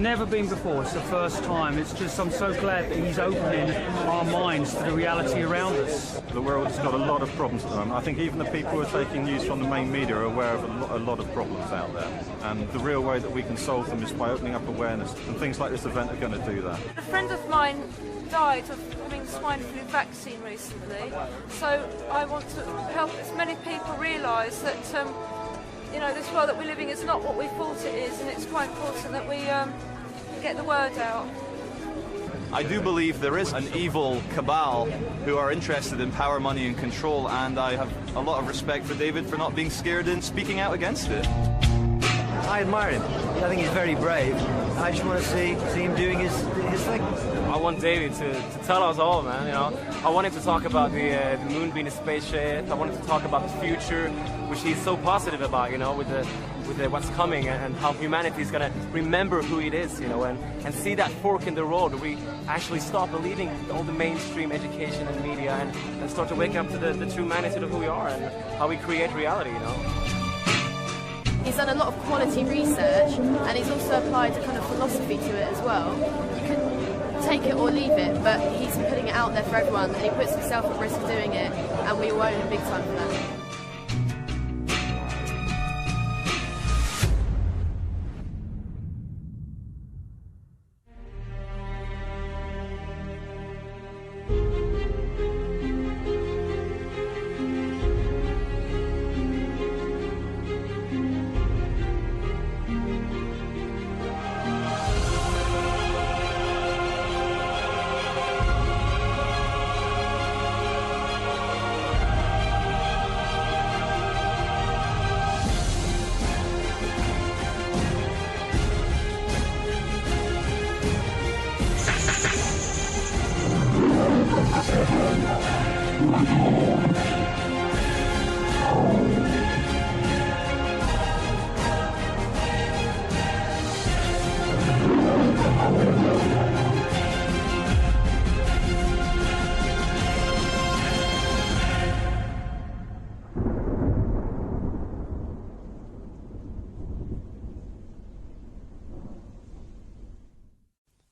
never been before. It's the first time. It's just, I'm so glad that he's opening our minds to the reality around us. The world's got a lot of problems at the moment. I think even the people who are taking news from the main media are aware of a lot of problems out there. And the real way that we can solve them is by opening up awareness. And things like this event are going to do that. A friend of mine died of having swine flu vaccine recently. So I want to help as many people realise that you know, this world that we're living is not what we thought it is, and it's quite important that we get the word out. I do believe there is an evil cabal who are interested in power, money and control, and I have a lot of respect for David for not being scared and speaking out against it. I admire him. I think he's very brave. I just want to see him doing his thing. I want David to tell us all, man, you know. I want him to talk about the moon being a spaceship. I want him to talk about the future, which he's so positive about, you know, with what's coming and how humanity is going to remember who it is, you know, and see that fork in the road where we actually stop believing all the mainstream education and media and start to wake up to the true magnitude of who we are and how we create reality, you know. He's done a lot of quality research, and he's also applied a kind of philosophy to it as well. You can take it or leave it, but he's putting it out there for everyone, and he puts himself at risk doing it, and we all owe him big time for that.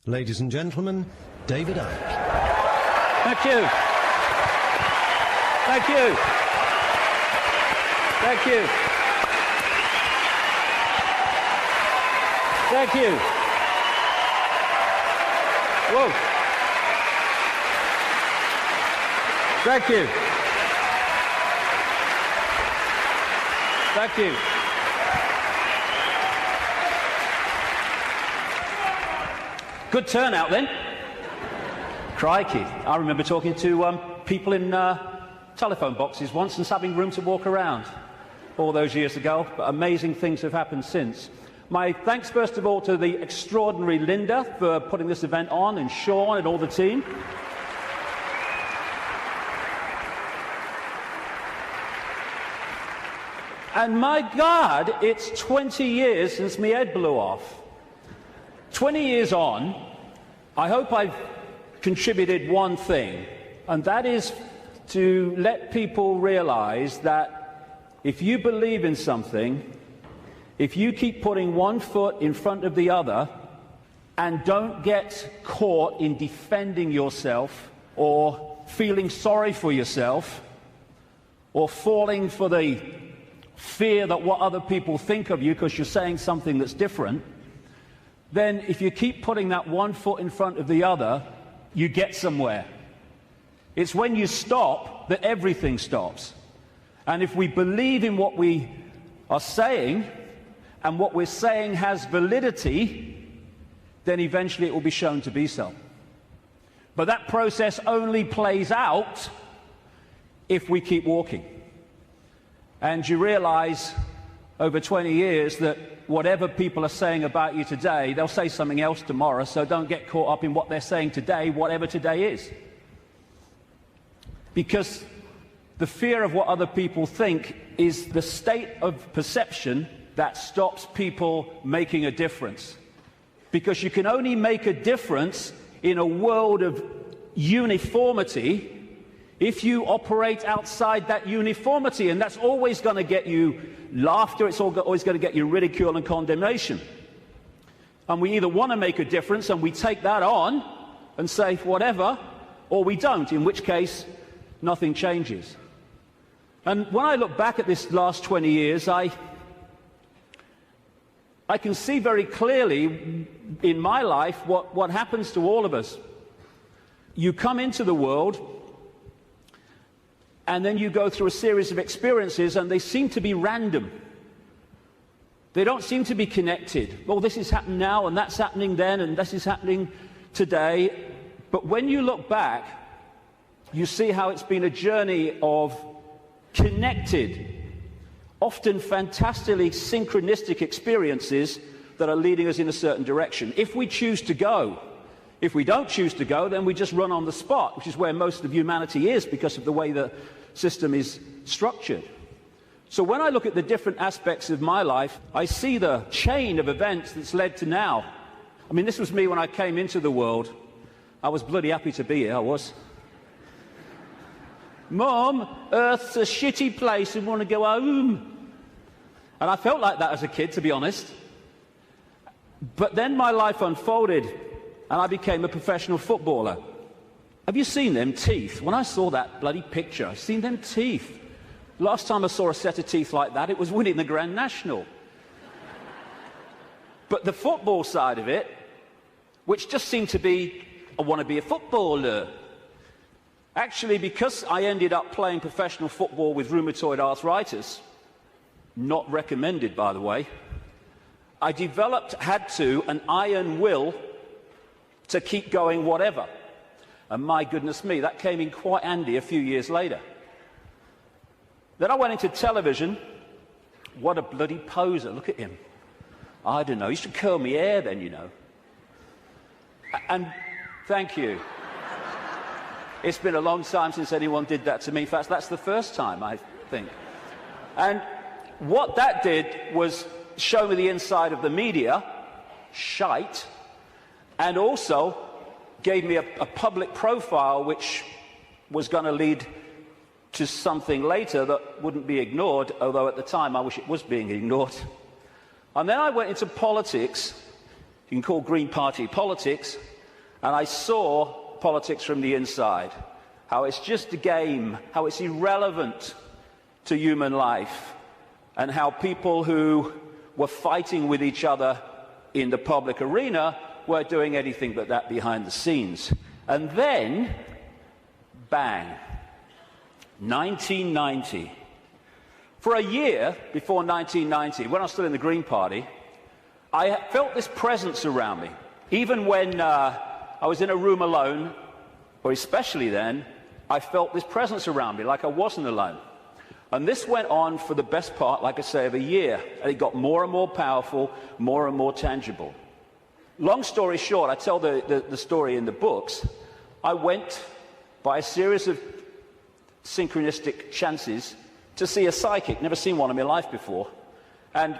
Ladies and gentlemen, David Icke. Thank you. Thank you. Thank you. Thank you. Whoa. Thank you. Thank you. Good turnout then. Crikey. I remember talking to people in telephone boxes once and having room to walk around all those years ago, but amazing things have happened since. My thanks first of all to the extraordinary Linda for putting this event on, and Sean and all the team. And my God, it's 20 years since my head blew off. 20 years on, I hope I've contributed one thing, and that is to let people realize that if you believe in something, if you keep putting one foot in front of the other and don't get caught in defending yourself or feeling sorry for yourself or falling for the fear that what other people think of you because you're saying something that's different, then if you keep putting that one foot in front of the other, you get somewhere. It's when you stop that everything stops. And if we believe in what we are saying, and what we're saying has validity, then eventually it will be shown to be so. But that process only plays out if we keep walking. And you realize over 20 years that whatever people are saying about you today, they'll say something else tomorrow, so don't get caught up in what they're saying today, whatever today is. Because the fear of what other people think is the state of perception that stops people making a difference. Because you can only make a difference in a world of uniformity if you operate outside that uniformity, and that's always going to get you laughter, it's always going to get you ridicule and condemnation. And we either want to make a difference and we take that on and say whatever, or we don't, in which case nothing changes. And when I look back at this last 20 years, I can see very clearly in my life what happens to all of us. You come into the world, and then you go through a series of experiences, and they seem to be random. They don't seem to be connected. Well, this is happening now, and that's happening then, and this is happening today. But when you look back, you see how it's been a journey of connected, often fantastically synchronistic experiences that are leading us in a certain direction. If we choose to go. If we don't choose to go, then we just run on the spot, which is where most of humanity is because of the way the system is structured. So when I look at the different aspects of my life, I see the chain of events that's led to now. I mean, this was me when I came into the world. I was bloody happy to be here, I was. Mom, Earth's a shitty place and want to go home. And I felt like that as a kid, to be honest. But then my life unfolded, and I became a professional footballer. Have you seen them teeth? When I saw that bloody picture, I've seen them teeth. Last time I saw a set of teeth like that, it was winning the Grand National. But the football side of it, which just seemed to be, I want to be a footballer. Actually, because I ended up playing professional football with rheumatoid arthritis, not recommended, by the way, I had an iron will to keep going whatever. And my goodness me, that came in quite handy a few years later. Then I went into television. What a bloody poser, look at him. I don't know, you should curl my hair then, you know. And thank you. It's been a long time since anyone did that to me. In fact, that's the first time, I think. And what that did was show me the inside of the media, shite, and also gave me a public profile which was going to lead to something later that wouldn't be ignored, although at the time I wish it was being ignored. And then I went into politics, you can call Green Party politics, and I saw politics from the inside, how it's just a game, how it's irrelevant to human life, and how people who were fighting with each other in the public arena were doing anything but that behind the scenes. And then, bang, 1990. For a year before 1990, when I was still in the Green Party, I felt this presence around me. Even when I was in a room alone, or especially then, I felt this presence around me, like I wasn't alone. And this went on for the best part, like I say, of a year. And it got more and more powerful, more and more tangible. Long story short, I tell the story in the books. I went by a series of synchronistic chances to see a psychic. Never seen one in my life before. And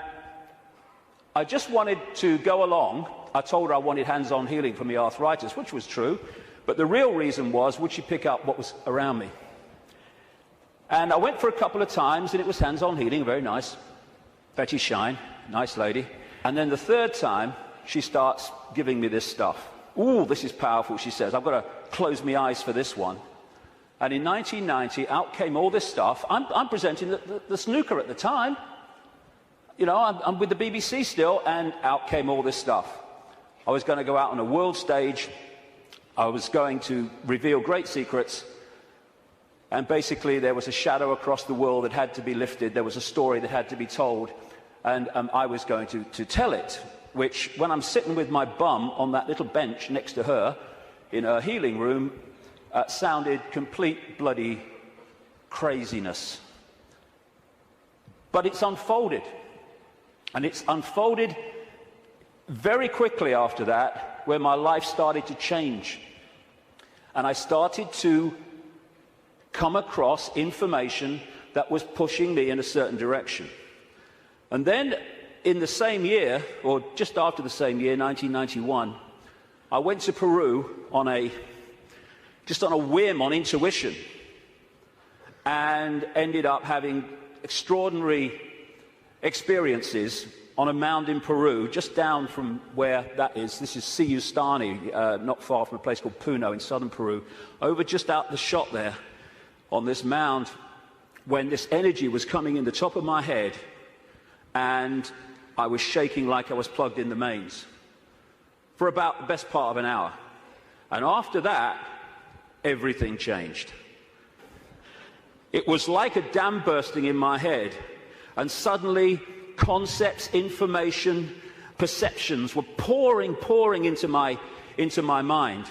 I just wanted to go along. I told her I wanted hands-on healing for my arthritis, which was true. But the real reason was, would she pick up what was around me? And I went for a couple of times, and it was hands-on healing, very nice. Betty Shine, nice lady. And then the third time, she starts giving me this stuff. Ooh, this is powerful, she says. I've got to close my eyes for this one. And in 1990, out came all this stuff. I'm presenting the snooker at the time. You know, I'm with the BBC still, and out came all this stuff. I was going to go out on a world stage. I was going to reveal great secrets. And basically, there was a shadow across the world that had to be lifted. There was a story that had to be told. And I was going to tell it, which, when I'm sitting with my bum on that little bench next to her in her healing room, sounded complete bloody craziness. But it's unfolded. And it's unfolded very quickly after that, where my life started to change. And I started to come across information that was pushing me in a certain direction. And then in the same year, or just after the same year, 1991, I went to Peru just on a whim, on intuition, and ended up having extraordinary experiences on a mound in Peru, just down from where that is. This is Siyustani, not far from a place called Puno in southern Peru. Over just out the shot there, on this mound, when this energy was coming in the top of my head, and I was shaking like I was plugged in the mains for about the best part of an hour. And after that, everything changed. It was like a dam bursting in my head, and suddenly concepts, information, perceptions were pouring into my mind.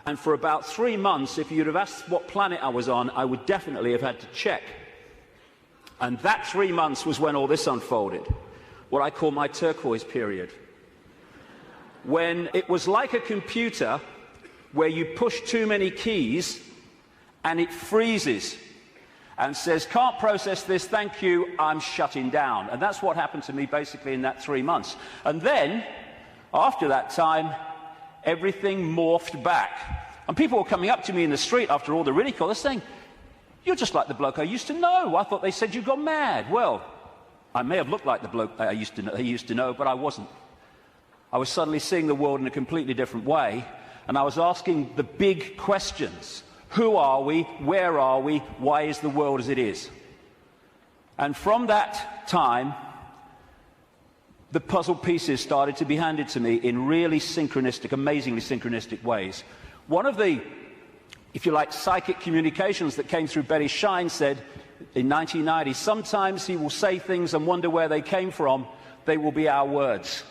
And for about 3 months, if you'd have asked what planet I was on, I would definitely have had to check. And that 3 months was when all this unfolded, what I call my turquoise period. When it was like a computer where you push too many keys and it freezes and says, can't process this, thank you, I'm shutting down. And that's what happened to me basically in that 3 months. And then, after that time, everything morphed back. And people were coming up to me in the street after all the ridicule, they're saying, you're just like the bloke I used to know. I thought they said you got mad. Well, I may have looked like the bloke I used to know, but I wasn't. I was suddenly seeing the world in a completely different way, and I was asking the big questions. Who are we? Where are we? Why is the world as it is? And from that time, the puzzle pieces started to be handed to me in really synchronistic, amazingly synchronistic ways. One of the, if you like, psychic communications that came through Betty Shine said in 1990, sometimes he will say things and wonder where they came from. They will be our words.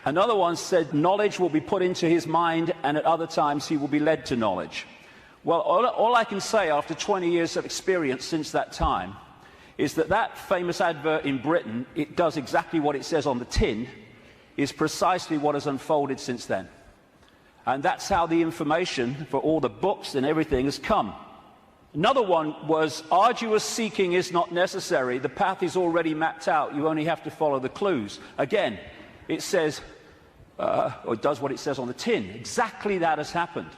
Another one said knowledge will be put into his mind, and at other times he will be led to knowledge. Well, all I can say after 20 years of experience since that time is that that famous advert in Britain, it does exactly what it says on the tin, is precisely what has unfolded since then. And that's how the information for all the books and everything has come. Another one was, arduous seeking is not necessary. The path is already mapped out. You only have to follow the clues. Again, it says, or it does what it says on the tin. Exactly that has happened.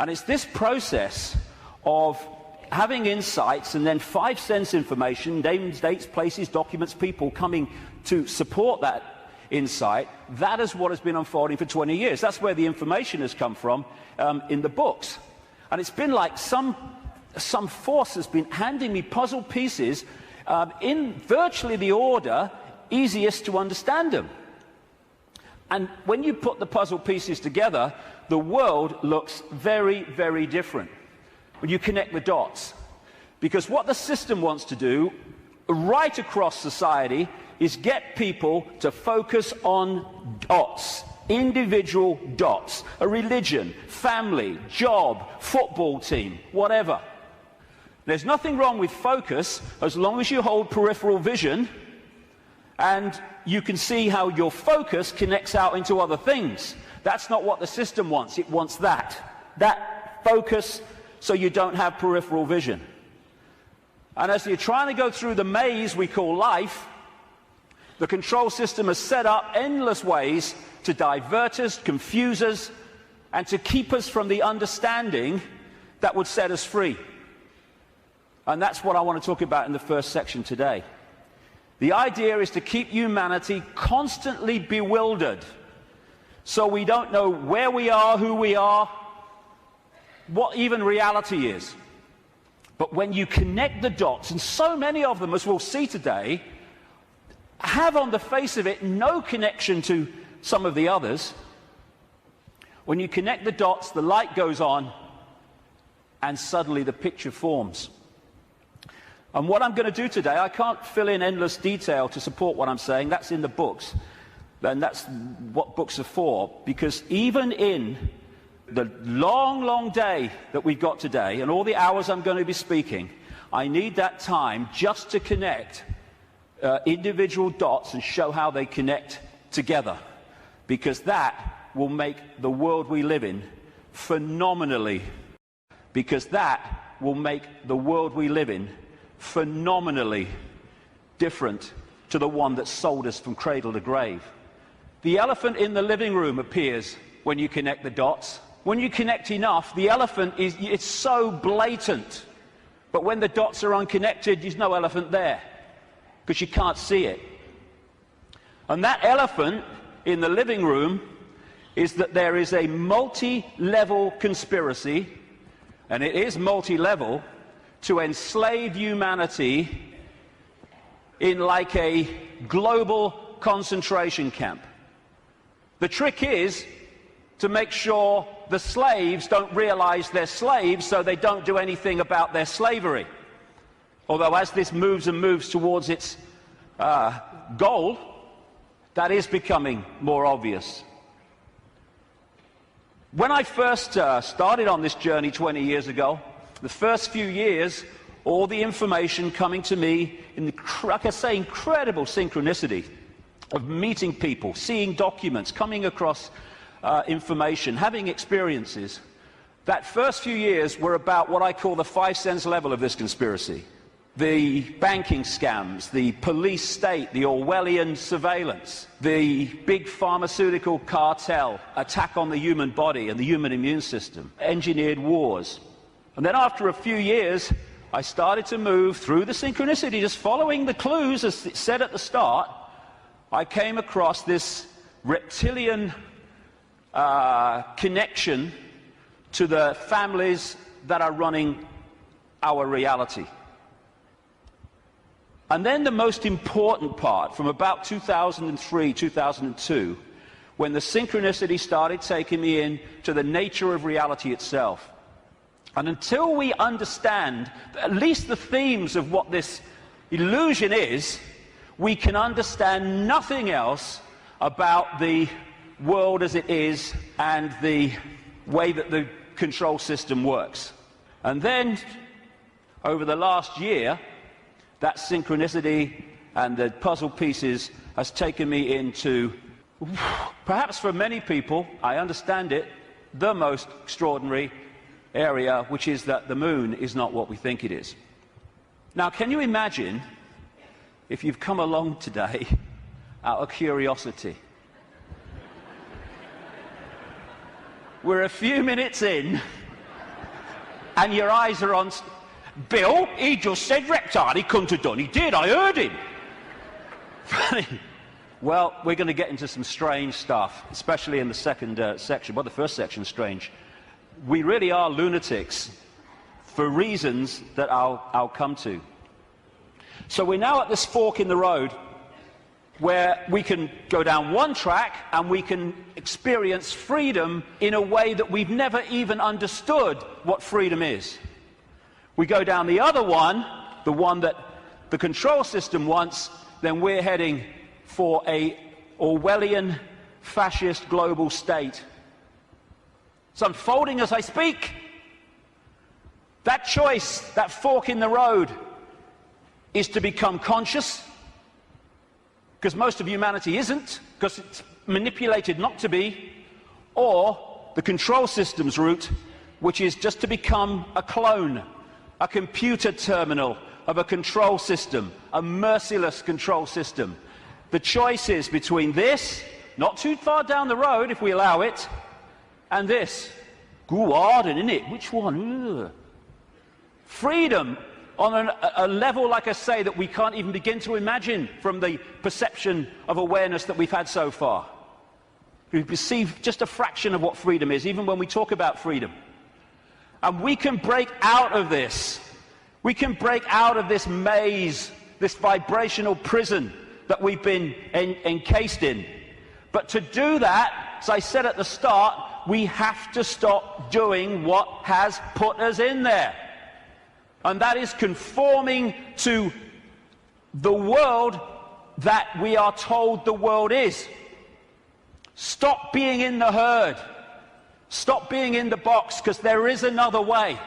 And it's this process of having insights and then 5 sense information, names, dates, places, documents, people coming to support that insight, that is what has been unfolding for 20 years. That's where the information has come from in the books. And it's been like some force has been handing me puzzle pieces in virtually the order easiest to understand them. And when you put the puzzle pieces together, the world looks very, very different when you connect the dots. Because what the system wants to do right across society is get people to focus on dots, individual dots, a religion, family, job, football team, whatever. There's nothing wrong with focus as long as you hold peripheral vision and you can see how your focus connects out into other things. That's not what the system wants. It wants that focus so you don't have peripheral vision. And as you're trying to go through the maze we call life, the control system has set up endless ways to divert us, confuse us, and to keep us from the understanding that would set us free. And that's what I want to talk about in the first section today. The idea is to keep humanity constantly bewildered, so we don't know where we are, who we are, what even reality is. But when you connect the dots, and so many of them, as we'll see today, have on the face of it no connection to some of the others, when you connect the dots, the light goes on, and suddenly the picture forms. And what I'm going to do today, I can't fill in endless detail to support what I'm saying. That's in the books. And that's what books are for. Because even in the long, long day that we've got today, and all the hours I'm going to be speaking, I need that time just to connect individual dots and show how they connect together. Because that will make the world we live in phenomenally. Because that will make the world we live in phenomenally different to the one that sold us from cradle to grave. The elephant in the living room appears when you connect the dots. When you connect enough, the elephant it's so blatant. But when the dots are unconnected, there's no elephant there because you can't see it. And that elephant in the living room is that there is a multi-level conspiracy, and it is multi-level, to enslave humanity in like a global concentration camp. The trick is to make sure the slaves don't realize they're slaves, so they don't do anything about their slavery. Although as this moves and moves towards its goal, that is becoming more obvious. When I first started on this journey 20 years ago, the first few years, all the information coming to me in the, like I say, incredible synchronicity of meeting people, seeing documents, coming across information, having experiences, that first few years were about what I call the 5 sense level of this conspiracy. The banking scams, the police state, the Orwellian surveillance, the big pharmaceutical cartel, attack on the human body and the human immune system, engineered wars. And then after a few years, I started to move through the synchronicity, just following the clues as it said at the start. I came across this reptilian connection to the families that are running our reality. And then the most important part, from about 2003, 2002, when the synchronicity started taking me in to the nature of reality itself. And until we understand at least the themes of what this illusion is, we can understand nothing else about the world as it is and the way that the control system works. And then, over the last year, that synchronicity and the puzzle pieces has taken me into, perhaps for many people, I understand it, the most extraordinary area, which is that the moon is not what we think it is. Now, can you imagine if you've come along today out of curiosity? We're a few minutes in, and your eyes are on... Bill, he just said reptile, he couldn't have done. He did, I heard him. Well, we're going to get into some strange stuff, especially in the second section. Well, the first section's strange. We really are lunatics for reasons that I'll come to. So we're now at this fork in the road where we can go down one track and we can experience freedom in a way that we've never even understood what freedom is. We go down the other one, the one that the control system wants, then we're heading for a Orwellian fascist global state. It's unfolding as I speak. That choice, that fork in the road, is to become conscious, because most of humanity isn't, because it's manipulated not to be, or the control system's route, which is just to become a clone, a computer terminal of a control system, a merciless control system. The choice is between this, not too far down the road if we allow it, and this. Go hard, isn't it? Which one? Ugh. Freedom on a level, like I say, that we can't even begin to imagine from the perception of awareness that we've had so far. We perceive just a fraction of what freedom is, even when we talk about freedom. And we can break out of this. We can break out of this maze, this vibrational prison that we've been encased in. But to do that, as I said at the start, we have to stop doing what has put us in there. And that is conforming to the world that we are told the world is. Stop being in the herd. Stop being in the box, because there is another way.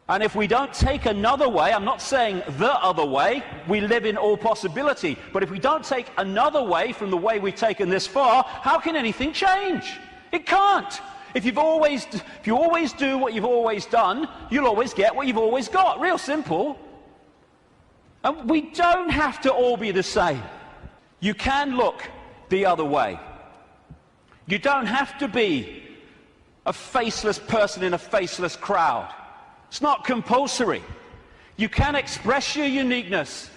And if we don't take another way, I'm not saying the other way, we live in all possibility, but if we don't take another way from the way we've taken this far, how can anything change? It can't. If you always do what you've always done, you'll always get what you've always got. Real simple. And we don't have to all be the same. You can look the other way. You don't have to be a faceless person in a faceless crowd. It's not compulsory. You can express your uniqueness.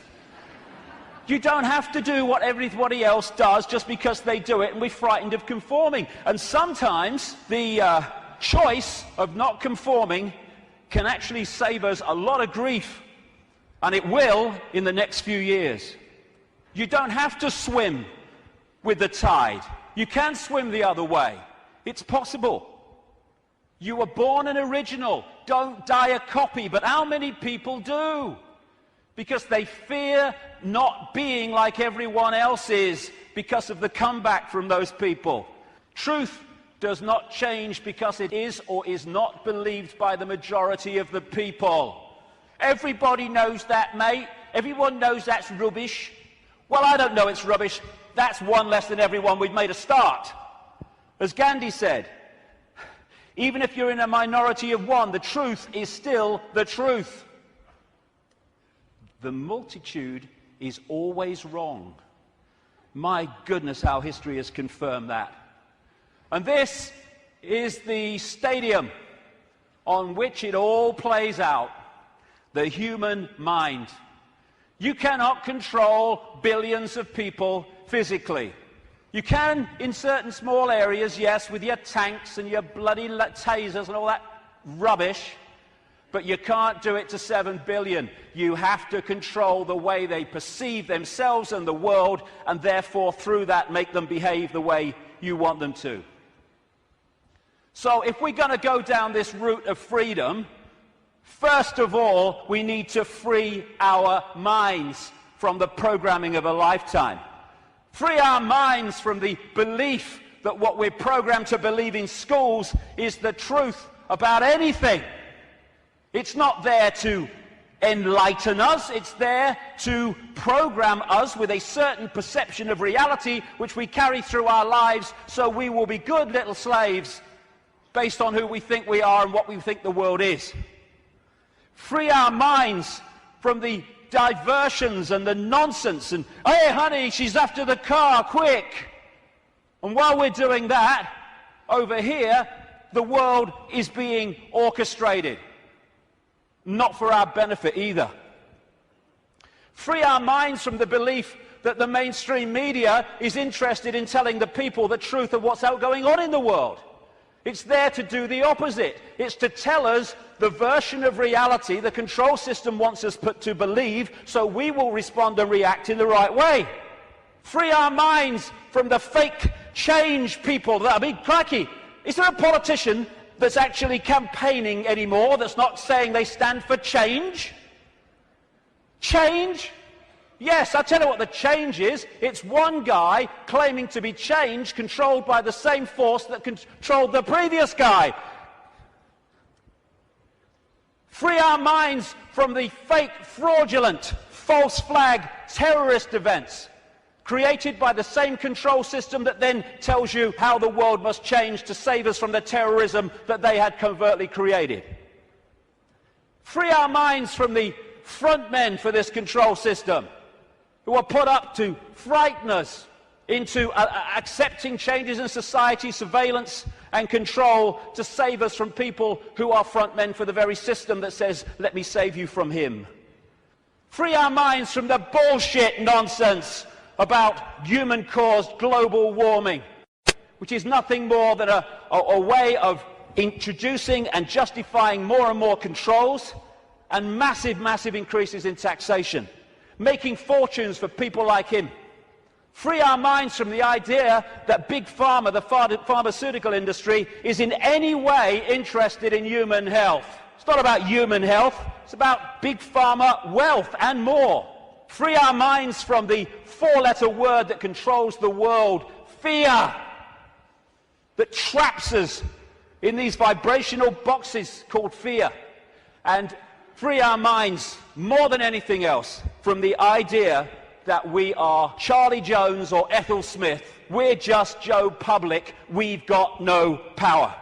You don't have to do what everybody else does just because they do it and we're frightened of conforming. And sometimes the choice of not conforming can actually save us a lot of grief. And it will in the next few years. You don't have to swim with the tide. You can swim the other way. It's possible. You were born an original. Don't die a copy. But how many people do? Because they fear not being like everyone else is because of the comeback from those people. Truth does not change because it is or is not believed by the majority of the people. Everybody knows that, mate. Everyone knows that's rubbish. Well, I don't know it's rubbish. That's one less than everyone. We've made a start. As Gandhi said, even if you're in a minority of one, the truth is still the truth. The multitude is always wrong. My goodness, how history has confirmed that. And this is the stadium on which it all plays out, the human mind. You cannot control billions of people physically. You can in certain small areas, yes, with your tanks and your bloody tasers and all that rubbish, but you can't do it to 7 billion. You have to control the way they perceive themselves and the world, and therefore through that make them behave the way you want them to. So if we're going to go down this route of freedom, first of all, we need to free our minds from the programming of a lifetime. Free our minds from the belief that what we're programmed to believe in schools is the truth about anything. It's not there to enlighten us, it's there to program us with a certain perception of reality which we carry through our lives, so we will be good little slaves based on who we think we are and what we think the world is. Free our minds from the diversions and the nonsense and, hey honey, she's after the car, quick. And while we're doing that, over here, the world is being orchestrated. Not for our benefit either. Free our minds from the belief that the mainstream media is interested in telling the people the truth of what's going on in the world. It's there to do the opposite. It's to tell us the version of reality the control system wants us to believe, so we will respond and react in the right way. Free our minds from the fake change people. I mean, crikey, is there a politician that's actually campaigning anymore that's not saying they stand for change? Change? Yes, I'll tell you what the change is. It's one guy claiming to be change, controlled by the same force that controlled the previous guy. Free our minds from the fake, fraudulent, false flag terrorist events created by the same control system that then tells you how the world must change to save us from the terrorism that they had covertly created. Free our minds from the front men for this control system, who are put up to frighten us into accepting changes in society, surveillance and control to save us from people who are front men for the very system that says, let me save you from him. Free our minds from the bullshit nonsense about human-caused global warming, which is nothing more than a way of introducing and justifying more and more controls and massive, massive increases in taxation, making fortunes for people like him. Free our minds from the idea that Big Pharma, the pharmaceutical industry, is in any way interested in human health. It's not about human health, it's about Big Pharma wealth and more. Free our minds from the four-letter word that controls the world, fear, that traps us in these vibrational boxes called fear. And free our minds, more than anything else, from the idea that we are Charlie Jones or Ethel Smith. We're just Joe Public. We've got no power.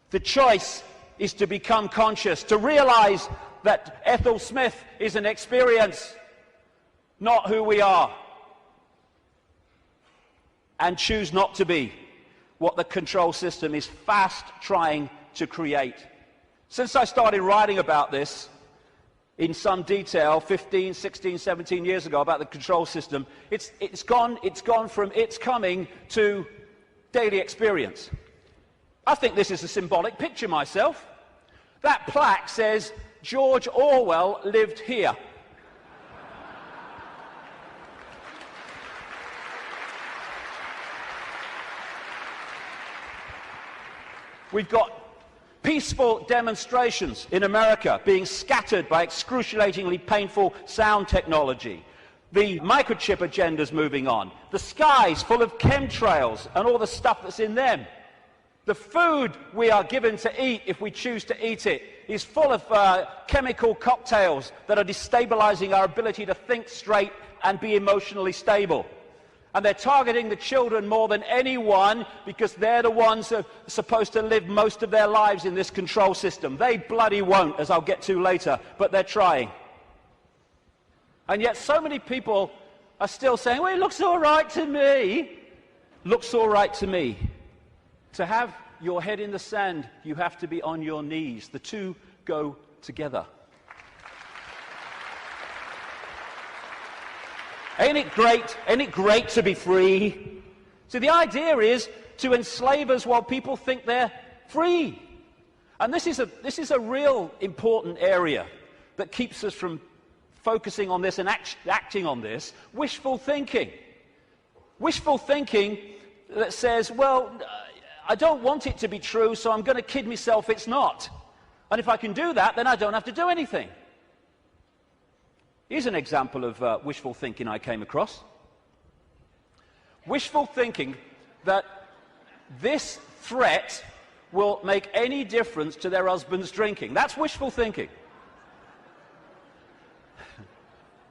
The choice is to become conscious, to realize that Ethel Smith is an experience, not who we are, and choose not to be what the control system is fast trying to create. Since I started writing about this, in some detail 15, 16, 17 years ago about the control system. It's gone from its coming to daily experience. I think this is a symbolic picture myself. That plaque says, George Orwell lived here. We've got peaceful demonstrations in America being scattered by excruciatingly painful sound technology. The microchip agenda's moving on. The sky's full of chemtrails and all the stuff that's in them. The food we are given to eat, if we choose to eat it, is full of chemical cocktails that are destabilizing our ability to think straight and be emotionally stable. And they're targeting the children more than anyone because they're the ones who are supposed to live most of their lives in this control system. They bloody won't, as I'll get to later, but they're trying. And yet so many people are still saying, well, it looks all right to me. Looks all right to me. To have your head in the sand, you have to be on your knees. The two go together. Ain't it great? Ain't it great to be free? So the idea is to enslave us while people think they're free. And this is a real important area that keeps us from focusing on this and acting on this. Wishful thinking. Wishful thinking that says, well, I don't want it to be true, so I'm going to kid myself it's not. And if I can do that, then I don't have to do anything. Here's an example of wishful thinking I came across. Wishful thinking that this threat will make any difference to their husband's drinking. That's wishful thinking.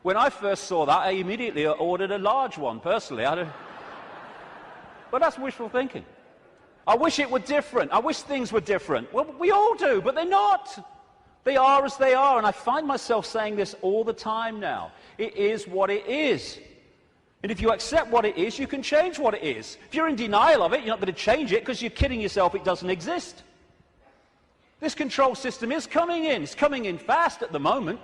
When I first saw that, I immediately ordered a large one, personally. But that's wishful thinking. I wish it were different. I wish things were different. Well, we all do, but they're not. They are as they are, and I find myself saying this all the time now. It is what it is. And if you accept what it is, you can change what it is. If you're in denial of it, you're not going to change it because you're kidding yourself it doesn't exist. This control system is coming in. It's coming in fast at the moment.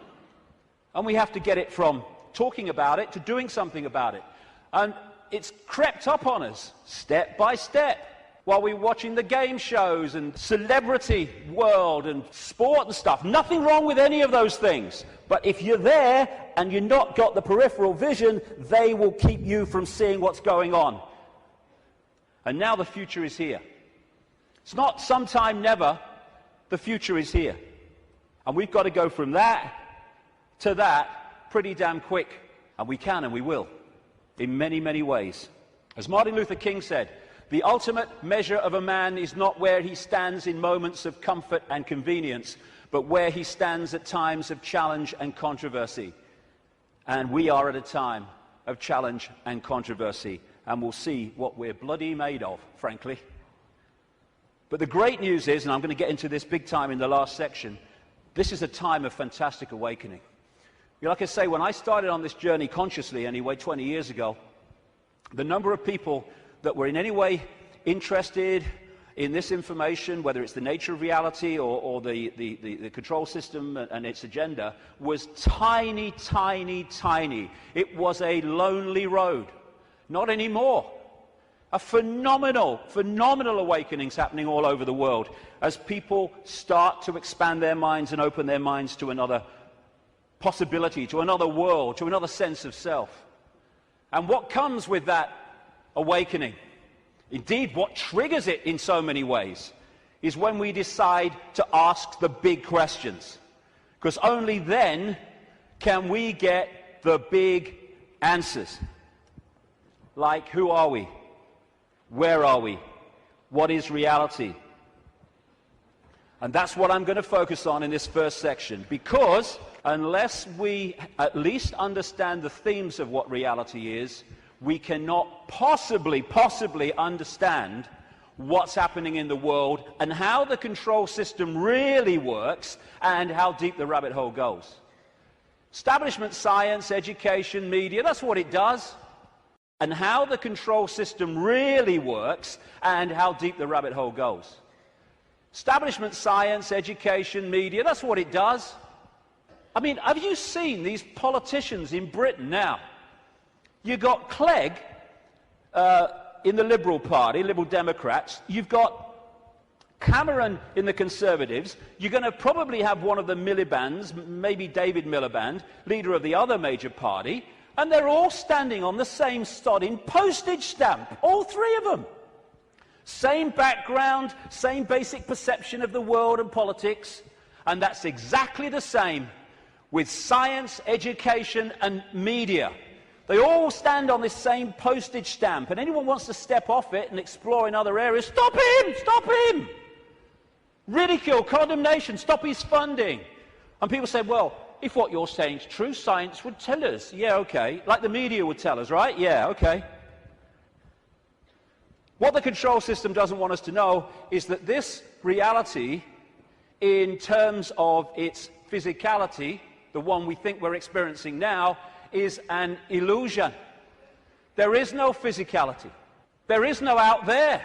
And we have to get it from talking about it to doing something about it. And it's crept up on us, step by step. While we're watching the game shows and celebrity world and sport and stuff. Nothing wrong with any of those things. But if you're there and you've not got the peripheral vision, they will keep you from seeing what's going on. And now the future is here. It's not sometime never. The future is here. And we've got to go from that to that pretty damn quick. And we can and we will. In many, many ways. As Martin Luther King said, the ultimate measure of a man is not where he stands in moments of comfort and convenience, but where he stands at times of challenge and controversy. And we are at a time of challenge and controversy, and we'll see what we're bloody made of, frankly. But the great news is, and I'm going to get into this big time in the last section, this is a time of fantastic awakening. Like I say, when I started on this journey consciously, anyway, 20 years ago, the number of people that were in any way interested in this information, whether it's the nature of reality or the control system and its agenda, was tiny, tiny, tiny. It was a lonely road. Not anymore. A phenomenal awakenings happening all over the world as people start to expand their minds and open their minds to another possibility, to another world, to another sense of self. And what comes with that awakening, indeed what triggers it in so many ways, is when we decide to ask the big questions. Because only then can we get the big answers. Like, who are we? Where are we? What is reality? And that's what I'm going to focus on in this first section, because unless we at least understand the themes of what reality is, we cannot possibly understand what's happening in the world and how the control system really works and how deep the rabbit hole goes. Establishment science, education, media, that's what it does. And how the control system really works and how deep the rabbit hole goes. Establishment science, education, media, that's what it does. I mean, have you seen these politicians in Britain now? You've got Clegg in the Liberal Party, Liberal Democrats. You've got Cameron in the Conservatives. You're going to probably have one of the Miliband's, maybe David Miliband, leader of the other major party, and they're all standing on the same sodding postage stamp, all three of them. Same background, same basic perception of the world and politics, and that's exactly the same with science, education and media. They all stand on this same postage stamp, and anyone wants to step off it and explore in other areas, stop him! Stop him! Ridicule, condemnation, stop his funding. And people say, well, if what you're saying is true, science would tell us. Yeah, okay. Like the media would tell us, right? Yeah, okay. What the control system doesn't want us to know is that this reality, in terms of its physicality, the one we think we're experiencing now, is an illusion. There is no physicality. There is no out there.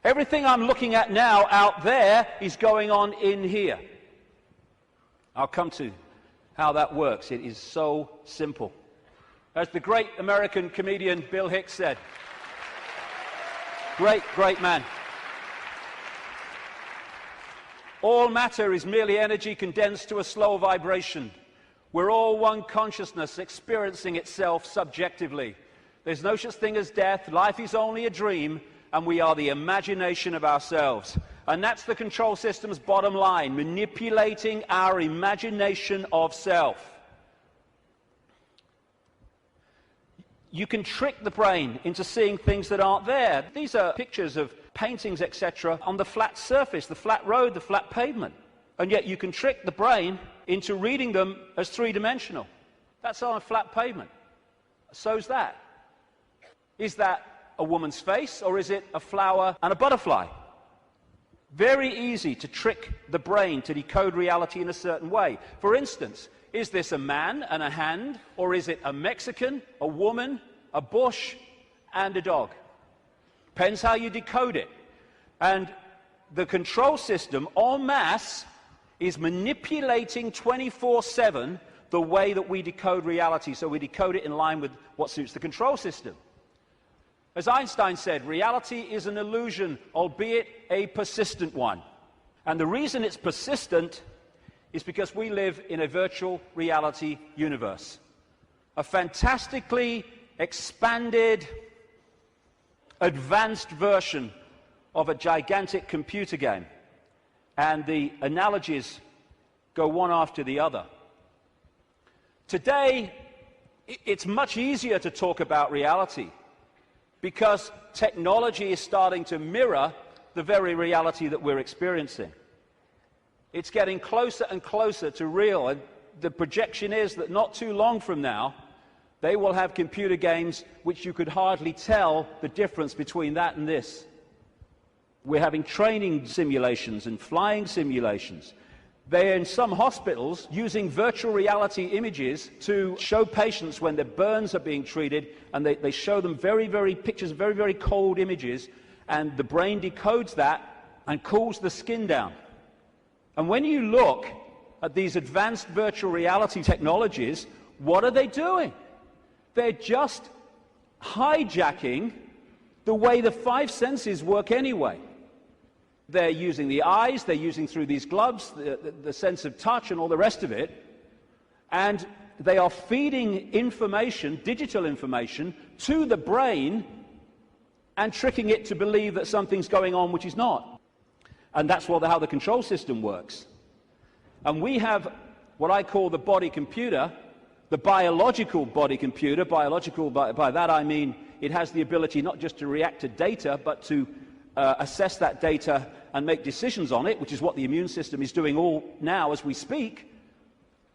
Everything I'm looking at now out there is going on in here. I'll come to how that works. It is so simple. As the great American comedian Bill Hicks said, great man. All matter is merely energy condensed to a slow vibration. We're all one consciousness experiencing itself subjectively. There's no such thing as death. Life is only a dream, and we are the imagination of ourselves. And that's the control system's bottom line, manipulating our imagination of self. You can trick the brain into seeing things that aren't there. These are pictures of paintings, etc., on the flat surface, the flat road, the flat pavement. And yet you can trick the brain into reading them as three-dimensional. That's on a flat pavement. So's that. Is that a woman's face, or is it a flower and a butterfly? Very easy to trick the brain to decode reality in a certain way. For instance, is this a man and a hand, or is it a Mexican, a woman, a bush, and a dog? Depends how you decode it. And the control system, en masse, is manipulating 24/7 the way that we decode reality, so we decode it in line with what suits the control system. As Einstein said, reality is an illusion, albeit a persistent one. And the reason it's persistent is because we live in a virtual reality universe. A fantastically expanded, advanced version of a gigantic computer game. And the analogies go one after the other. Today, it's much easier to talk about reality because technology is starting to mirror the very reality that we're experiencing. It's getting closer and closer to real, and the projection is that not too long from now, they will have computer games which you could hardly tell the difference between that and this. We're having training simulations and flying simulations. They're in some hospitals using virtual reality images to show patients when their burns are being treated, and they show them pictures of very cold images, and the brain decodes that and cools the skin down. And when you look at these advanced virtual reality technologies, what are they doing? They're just hijacking the way the five senses work anyway. They're using the eyes, they're using through these gloves, the sense of touch and all the rest of it, and they are feeding information, digital information, to the brain and tricking it to believe that something's going on which is not. And that's how the control system works. And we have what I call the body computer, the biological body computer. Biological, by that I mean it has the ability not just to react to data, but to assess that data and make decisions on it, which is what the immune system is doing all now as we speak.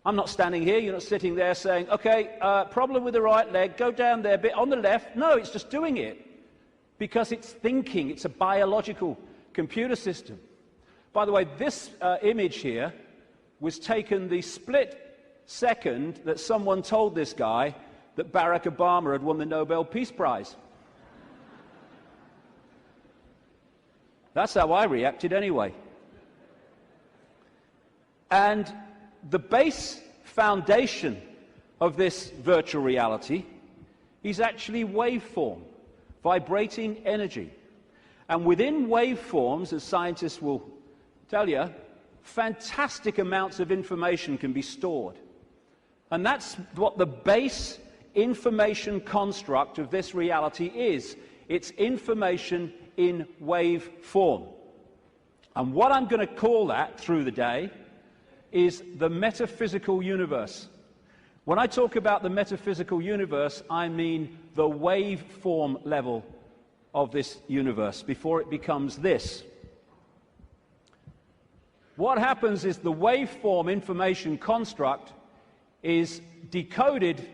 I'm not standing here, you're not sitting there saying, okay, problem with the right leg, go down there a bit on the left. No, it's just doing it because it's thinking. It's a biological computer system. By the way, this image here was taken the split second that someone told this guy that Barack Obama had won the Nobel Peace Prize. That's how I reacted anyway. And the base foundation of this virtual reality is actually waveform, vibrating energy. And within waveforms, as scientists will tell you, fantastic amounts of information can be stored. And that's what the base information construct of this reality is. It's information in wave form. And what I'm going to call that through the day is the metaphysical universe. When I talk about the metaphysical universe, I mean the waveform level of this universe before it becomes this. What happens is the waveform information construct is decoded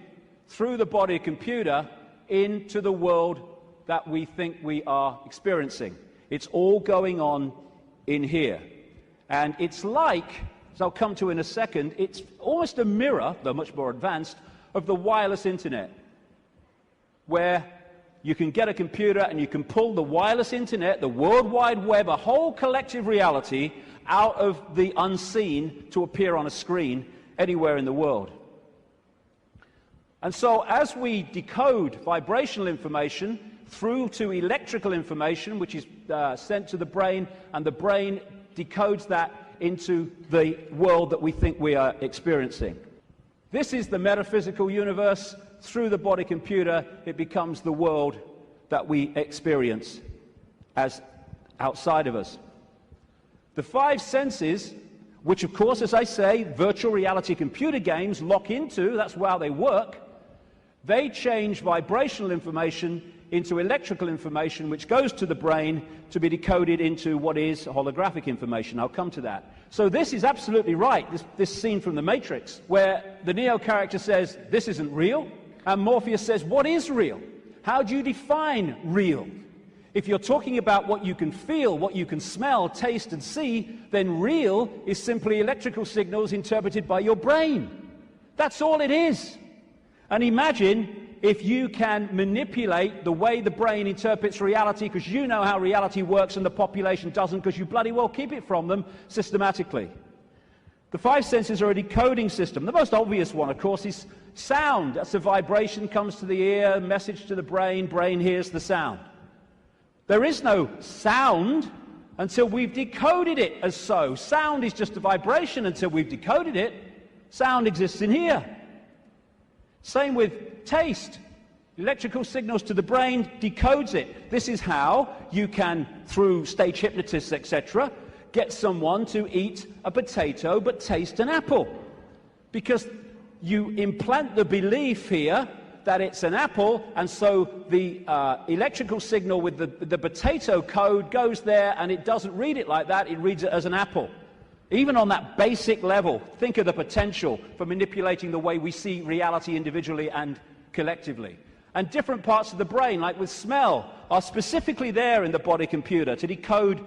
through the body computer into the world that we think we are experiencing. It's all going on in here. And it's like, as I'll come to in a second, it's almost a mirror, though much more advanced, of the wireless internet, where you can get a computer and you can pull the wireless internet, the World Wide Web, a whole collective reality out of the unseen to appear on a screen anywhere in the world. And so as we decode vibrational information through to electrical information, which is sent to the brain, and the brain decodes that into the world that we think we are experiencing. This is the metaphysical universe. Through the body computer, it becomes the world that we experience as outside of us. The five senses, which of course, as I say, virtual reality computer games lock into, that's how they work, they change vibrational information into electrical information, which goes to the brain to be decoded into what is holographic information. I'll come to that. So this is absolutely right, this scene from The Matrix, where the Neo character says, this isn't real, and Morpheus says, what is real? How do you define real? If you're talking about what you can feel, what you can smell, taste, and see, then real is simply electrical signals interpreted by your brain. That's all it is. And imagine if you can manipulate the way the brain interprets reality, because you know how reality works and the population doesn't, because you bloody well keep it from them systematically. The five senses are a decoding system. The most obvious one, of course, is sound. That's a vibration, comes to the ear, message to the brain, brain hears the sound. There is no sound until we've decoded it as so. Sound is just a vibration until we've decoded it. Sound exists in here. Same with taste. Electrical signals to the brain decodes it. This is how you can, through stage hypnotists, etc., get someone to eat a potato but taste an apple. Because you implant the belief here that it's an apple, and so the electrical signal with the potato code goes there, and it doesn't read it like that, it reads it as an apple. Even on that basic level, think of the potential for manipulating the way we see reality individually and collectively. And different parts of the brain, like with smell, are specifically there in the body computer to decode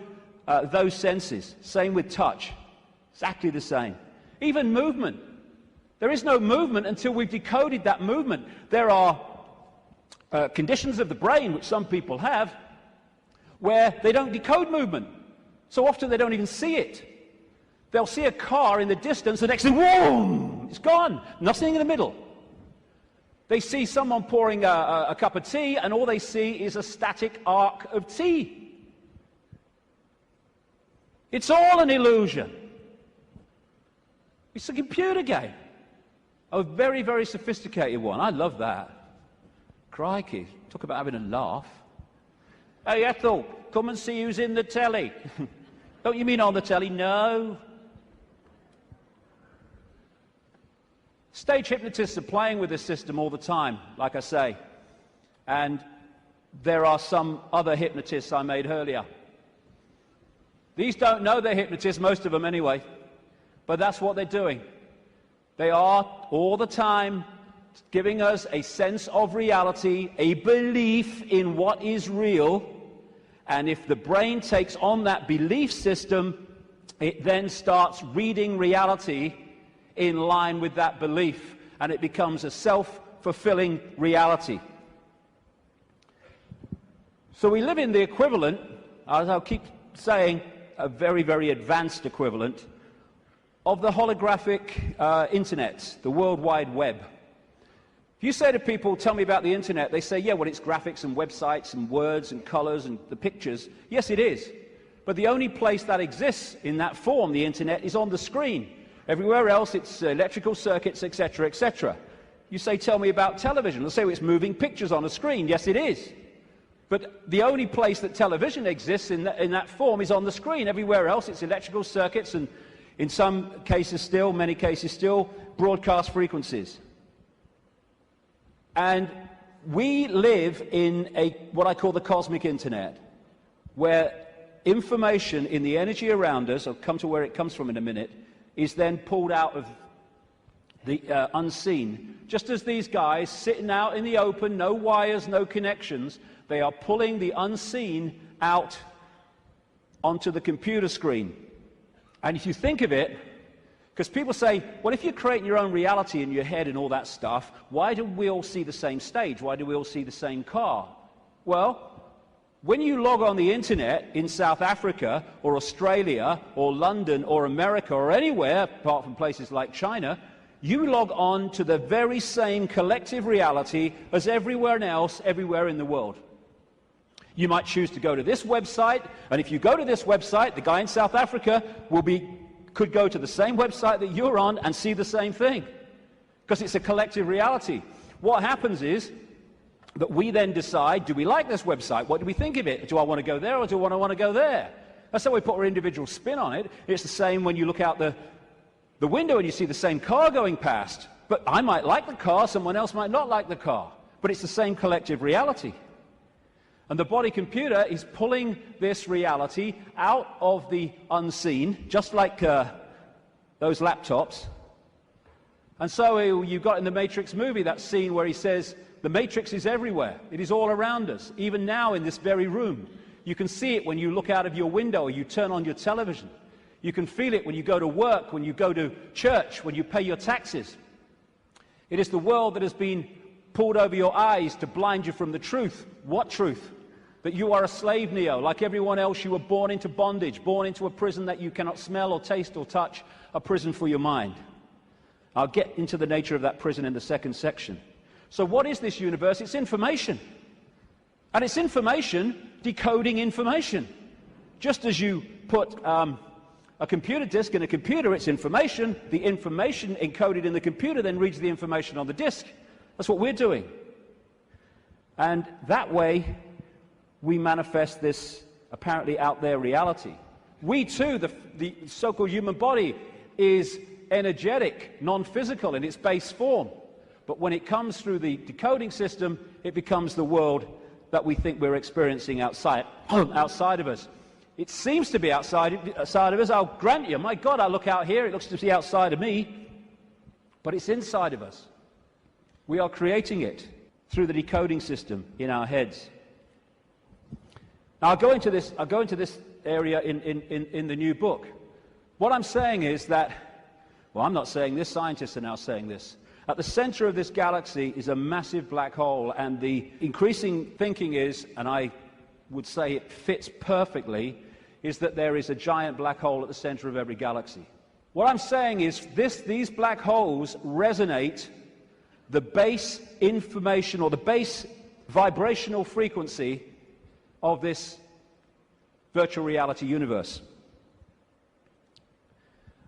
those senses. Same with touch. Exactly the same. Even movement. There is no movement until we've decoded that movement. There are conditions of the brain, which some people have, where they don't decode movement. So often they don't even see it. They'll see a car in the distance, the next thing, whoa, it's gone. Nothing in the middle. They see someone pouring a cup of tea, and all they see is a static arc of tea. It's all an illusion. It's a computer game. A very, very sophisticated one. I love that. Crikey, talk about having a laugh. Hey, Ethel, come and see who's in the telly. Don't you mean on the telly? No. Stage hypnotists are playing with this system all the time, like I say. And there are some other hypnotists I made earlier. These don't know they're hypnotists, most of them anyway. But that's what they're doing. They are, all the time, giving us a sense of reality, a belief in what is real. And if the brain takes on that belief system, it then starts reading reality in line with that belief, and it becomes a self-fulfilling reality. So we live in the equivalent, as I'll keep saying, a very, very advanced equivalent of the holographic internet, the World Wide Web. If you say to people, tell me about the internet, they say, yeah, well, it's graphics and websites and words and colors and the pictures. Yes, it is. But the only place that exists in that form, the internet, is on the screen. Everywhere else, it's electrical circuits, etc., etc. You say, tell me about television. They'll say, well, it's moving pictures on a screen. Yes, it is. But the only place that television exists in that form is on the screen. Everywhere else, it's electrical circuits and, in some cases still, many cases still, broadcast frequencies. And we live in what I call the cosmic internet, where information in the energy around us, I'll come to where it comes from in a minute, is then pulled out of the unseen. Just as these guys sitting out in the open, no wires, no connections, they are pulling the unseen out onto the computer screen. And if you think of it, because people say, well, if you're creating your own reality in your head and all that stuff, why do we all see the same stage? Why do we all see the same car? Well, when you log on the internet in South Africa or Australia or London or America or anywhere, apart from places like China, you log on to the very same collective reality as everywhere else, everywhere in the world. You might choose to go to this website, and if you go to this website, the guy in South Africa could go to the same website that you're on and see the same thing, because it's a collective reality. What happens is that we then decide, do we like this website? What do we think of it? Do I want to go there or do I want to go there? That's how we put our individual spin on it. It's the same when you look out the window and you see the same car going past. But I might like the car, someone else might not like the car. But it's the same collective reality. And the body computer is pulling this reality out of the unseen, just like those laptops. And so you've got in the Matrix movie that scene where he says, the Matrix is everywhere. It is all around us, even now in this very room. You can see it when you look out of your window or you turn on your television. You can feel it when you go to work, when you go to church, when you pay your taxes. It is the world that has been pulled over your eyes to blind you from the truth. What truth? That you are a slave, Neo. Like everyone else, you were born into bondage, born into a prison that you cannot smell or taste or touch, a prison for your mind. I'll get into the nature of that prison in the second section. So what is this universe? It's information. And it's information decoding information. Just as you put a computer disk in a computer, it's information. The information encoded in the computer then reads the information on the disk. That's what we're doing. And that way, we manifest this apparently out there reality. We too, the so-called human body, is energetic, non-physical in its base form. But when it comes through the decoding system, it becomes the world that we think we're experiencing outside of us. It seems to be outside of us. I'll grant you, my God, I look out here, it looks to be outside of me. But it's inside of us. We are creating it through the decoding system in our heads. Now, I'll go into this area in the new book. What I'm saying is that, well, I'm not saying this, scientists are now saying this. At the center of this galaxy is a massive black hole, and the increasing thinking is, and I would say it fits perfectly, is that there is a giant black hole at the center of every galaxy. What I'm saying is these black holes resonate the base information or the base vibrational frequency of this virtual reality universe.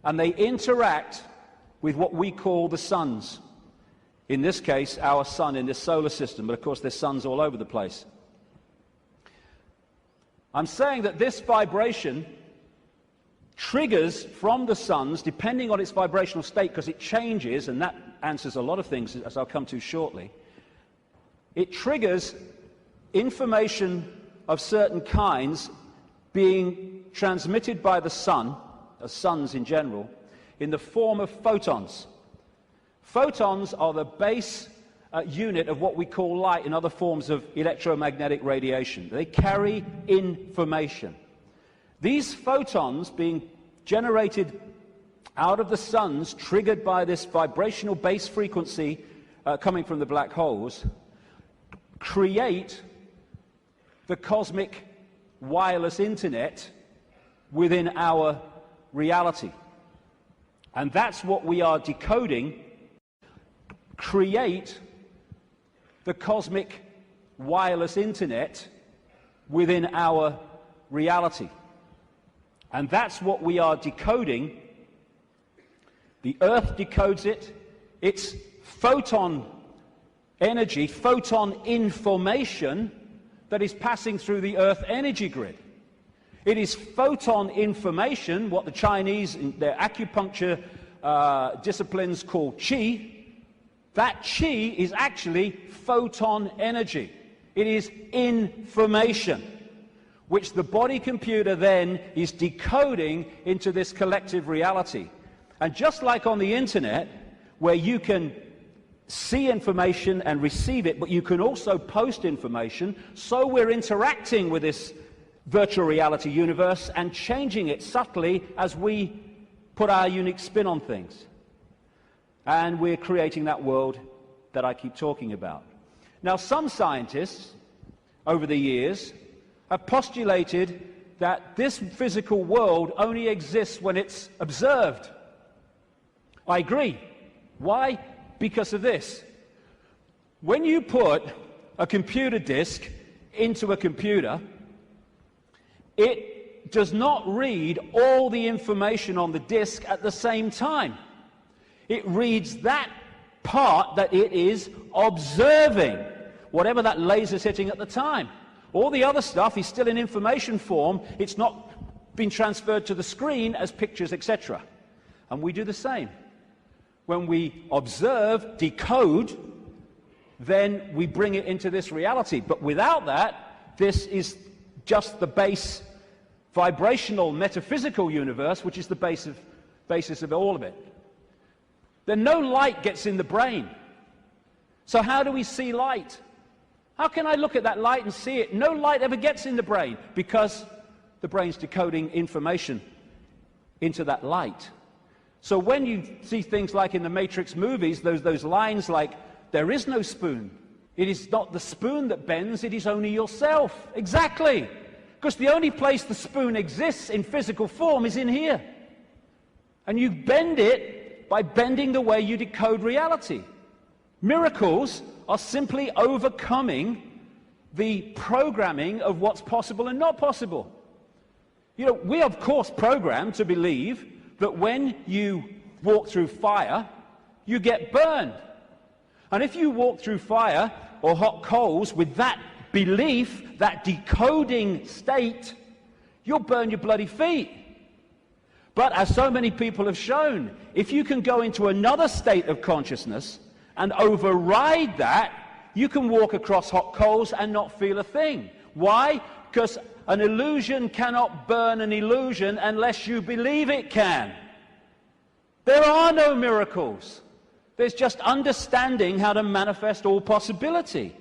And they interact with what we call the suns. In this case, our sun in this solar system, but of course there's suns all over the place. I'm saying that this vibration triggers from the suns, depending on its vibrational state, because it changes, and that answers a lot of things, as I'll come to shortly. It triggers information of certain kinds being transmitted by the sun, suns in general, in the form of photons. Photons are the base unit of what we call light and other forms of electromagnetic radiation. They carry information. These photons being generated out of the suns, triggered by this vibrational base frequency coming from the black holes, create the cosmic wireless internet within our reality. and that's what we are decoding, create the cosmic wireless internet within our reality. And that's what we are decoding. The Earth decodes it. It's photon energy, photon information that is passing through the Earth energy grid. It is photon information, what the Chinese, in their acupuncture disciplines call qi. That qi is actually photon energy. It is information, which the body computer then is decoding into this collective reality. And just like on the internet, where you can see information and receive it, but you can also post information, so we're interacting with this virtual reality universe and changing it subtly as we put our unique spin on things. And we're creating that world that I keep talking about. Now, some scientists over the years have postulated that this physical world only exists when it's observed. I agree. Why? Because of this. When you put a computer disk into a computer, it does not read all the information on the disk at the same time. It reads that part that it is observing, whatever that laser's hitting at the time. All the other stuff is still in information form. It's not been transferred to the screen as pictures, etc. And we do the same. When we observe, decode, then we bring it into this reality. But without that, this is just the base vibrational metaphysical universe, which is the basis of all of it. Then no light gets in the brain. So how do we see light? How can I look at that light and see it? No light ever gets in the brain because the brain's decoding information into that light. So when you see things like in the Matrix movies, those lines like, there is no spoon. It is not the spoon that bends, it is only yourself. Exactly. Because the only place the spoon exists in physical form is in here. And you bend it by bending the way you decode reality. Miracles are simply overcoming the programming of what's possible and not possible. You know, we are of course programmed to believe that when you walk through fire, you get burned. And if you walk through fire or hot coals with that belief, that decoding state, you'll burn your bloody feet. But as so many people have shown, if you can go into another state of consciousness and override that, you can walk across hot coals and not feel a thing. Why? Because an illusion cannot burn an illusion unless you believe it can. There are no miracles. There's just understanding how to manifest all possibility.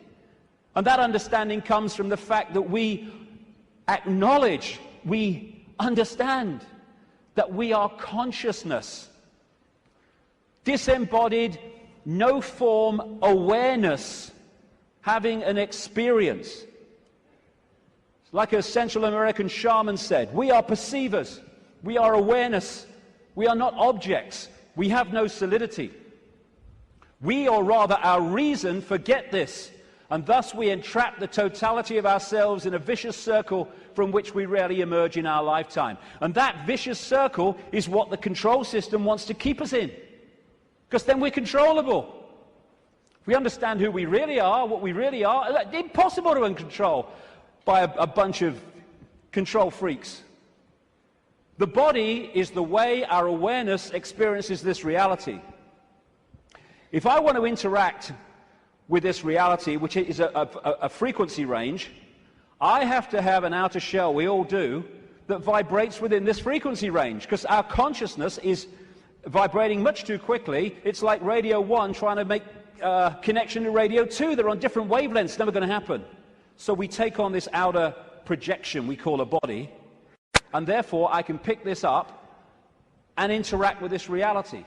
And that understanding comes from the fact that we acknowledge, we understand that we are consciousness. Disembodied, no-form awareness, having an experience. Like a Central American shaman said, we are perceivers, we are awareness, we are not objects, we have no solidity. We, or rather our reason, forget this, and thus we entrap the totality of ourselves in a vicious circle from which we rarely emerge in our lifetime. And that vicious circle is what the control system wants to keep us in, because then we're controllable. If we understand who we really are, what we really are, it's impossible to control by a bunch of control freaks. The body is the way our awareness experiences this reality. If I want to interact with this reality, which is a frequency range, I have to have an outer shell, we all do, that vibrates within this frequency range, because our consciousness is vibrating much too quickly. It's like Radio 1 trying to make connection to Radio 2. They're on different wavelengths. It's never going to happen. So we take on this outer projection we call a body, and therefore I can pick this up and interact with this reality.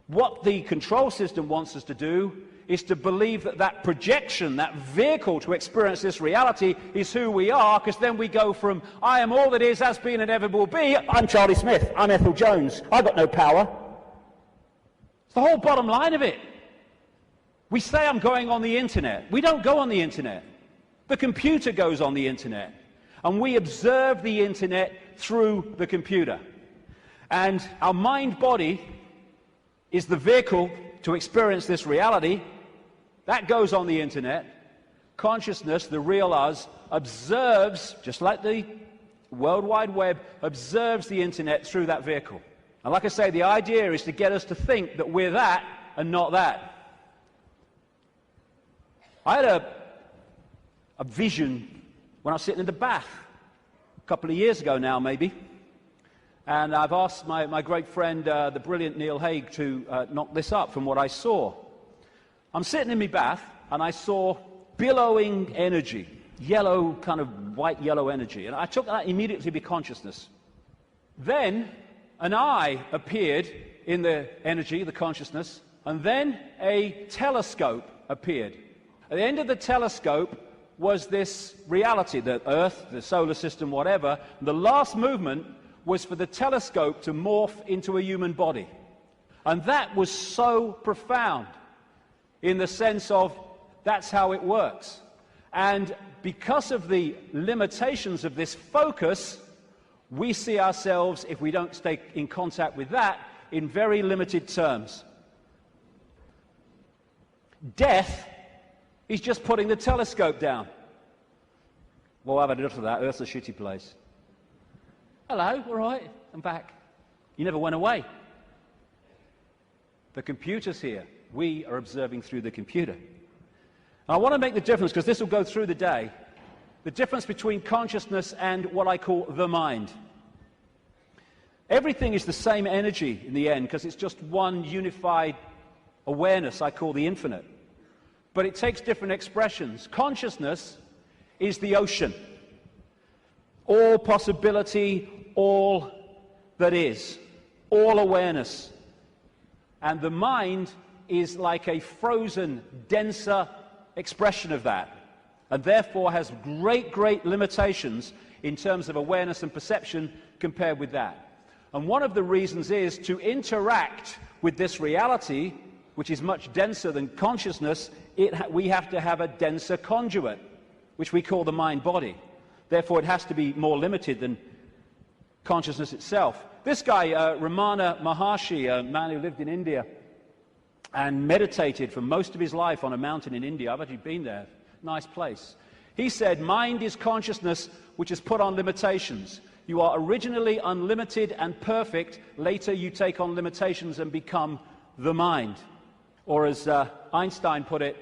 What the control system wants us to do is to believe that that projection, that vehicle to experience this reality, is who we are, because then we go from, I am all that is, has been, and ever will be, I'm Charlie Smith, I'm Ethel Jones, I've got no power. It's the whole bottom line of it. We say I'm going on the internet. We don't go on the internet. The computer goes on the internet. And we observe the internet through the computer. And our mind-body is the vehicle to experience this reality. That goes on the internet. Consciousness, the real us, observes, just like the World Wide Web, observes the internet through that vehicle. And like I say, the idea is to get us to think that we're that and not that. I had a vision when I was sitting in the bath a couple of years ago now, maybe. And I've asked my great friend, the brilliant Neil Haig, to knock this up from what I saw. I'm sitting in my bath, and I saw billowing energy, yellow, kind of white-yellow energy. And I took that immediately to be consciousness. Then an eye appeared in the energy, the consciousness, and then a telescope appeared. At the end of the telescope was this reality, the Earth, the solar system, whatever. The last movement was for the telescope to morph into a human body. And that was so profound in the sense of that's how it works. And because of the limitations of this focus, we see ourselves, if we don't stay in contact with that, in very limited terms. Death is just putting the telescope down. Well, I've had enough of that. Earth's a shitty place. Hello, all right, I'm back. You never went away. The computer's here. We are observing through the computer. And I want to make the difference, because this will go through the day, the difference between consciousness and what I call the mind. Everything is the same energy in the end, because it's just one unified awareness I call the infinite. But it takes different expressions. Consciousness is the ocean. All possibility, all that is, all awareness. And the mind is like a frozen, denser expression of that, and therefore has great, great limitations in terms of awareness and perception compared with that. And one of the reasons is to interact with this reality, which is much denser than consciousness, we have to have a denser conduit, which we call the mind-body. Therefore, it has to be more limited than consciousness itself. This guy, Ramana Maharshi, a man who lived in India and meditated for most of his life on a mountain in India. I've actually been there. Nice place. He said, mind is consciousness which is put on limitations. You are originally unlimited and perfect. Later you take on limitations and become the mind. Or as Einstein put it,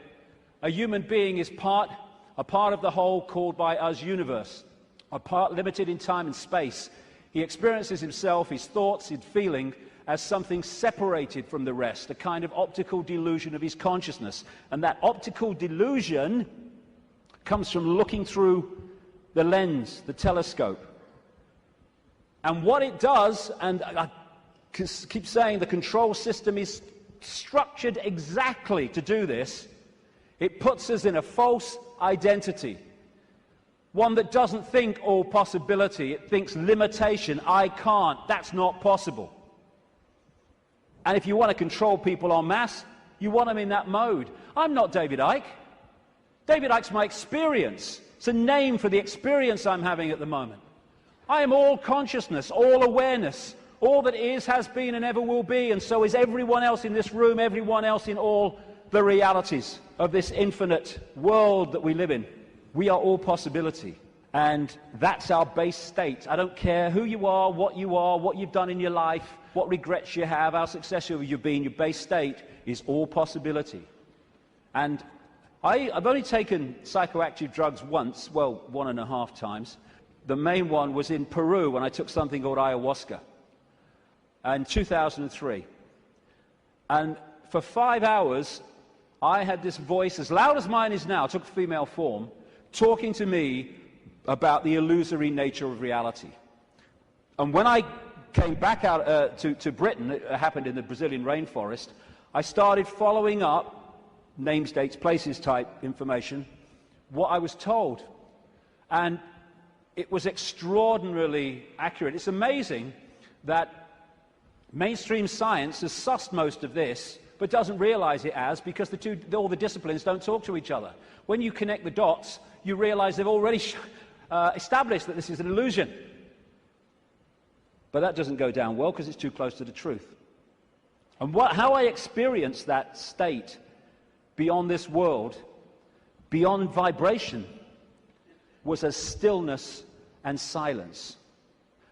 a human being is a part of the whole called by us universe, a part limited in time and space. He experiences himself, his thoughts, his feeling, as something separated from the rest, a kind of optical delusion of his consciousness. And that optical delusion comes from looking through the lens, the telescope. And what it does, and I keep saying the control system is structured exactly to do this, it puts us in a false identity. One that doesn't think all possibility, it thinks limitation, I can't, that's not possible. And if you want to control people en masse, you want them in that mode. I'm not David Icke. David Icke's my experience. It's a name for the experience I'm having at the moment. I am all consciousness, all awareness. All that is, has been, and ever will be, and so is everyone else in this room, everyone else in all the realities of this infinite world that we live in. We are all possibility, and that's our base state. I don't care who you are, what you've done in your life, what regrets you have, how successful you've been. Your base state is all possibility. And I've only taken psychoactive drugs once, well, 1.5 times. The main one was in Peru when I took something called ayahuasca in 2003. And for 5 hours, I had this voice, as loud as mine is now, took female form, talking to me about the illusory nature of reality. And when I came back out to Britain, it happened in the Brazilian rainforest, I started following up names, dates, places type information, what I was told. And it was extraordinarily accurate. It's amazing that Mainstream science has sussed most of this, but doesn't realize it as, because all the disciplines don't talk to each other. When you connect the dots, you realize they've already established that this is an illusion. But that doesn't go down well because it's too close to the truth. And how I experienced that state beyond this world, beyond vibration, was as stillness and silence.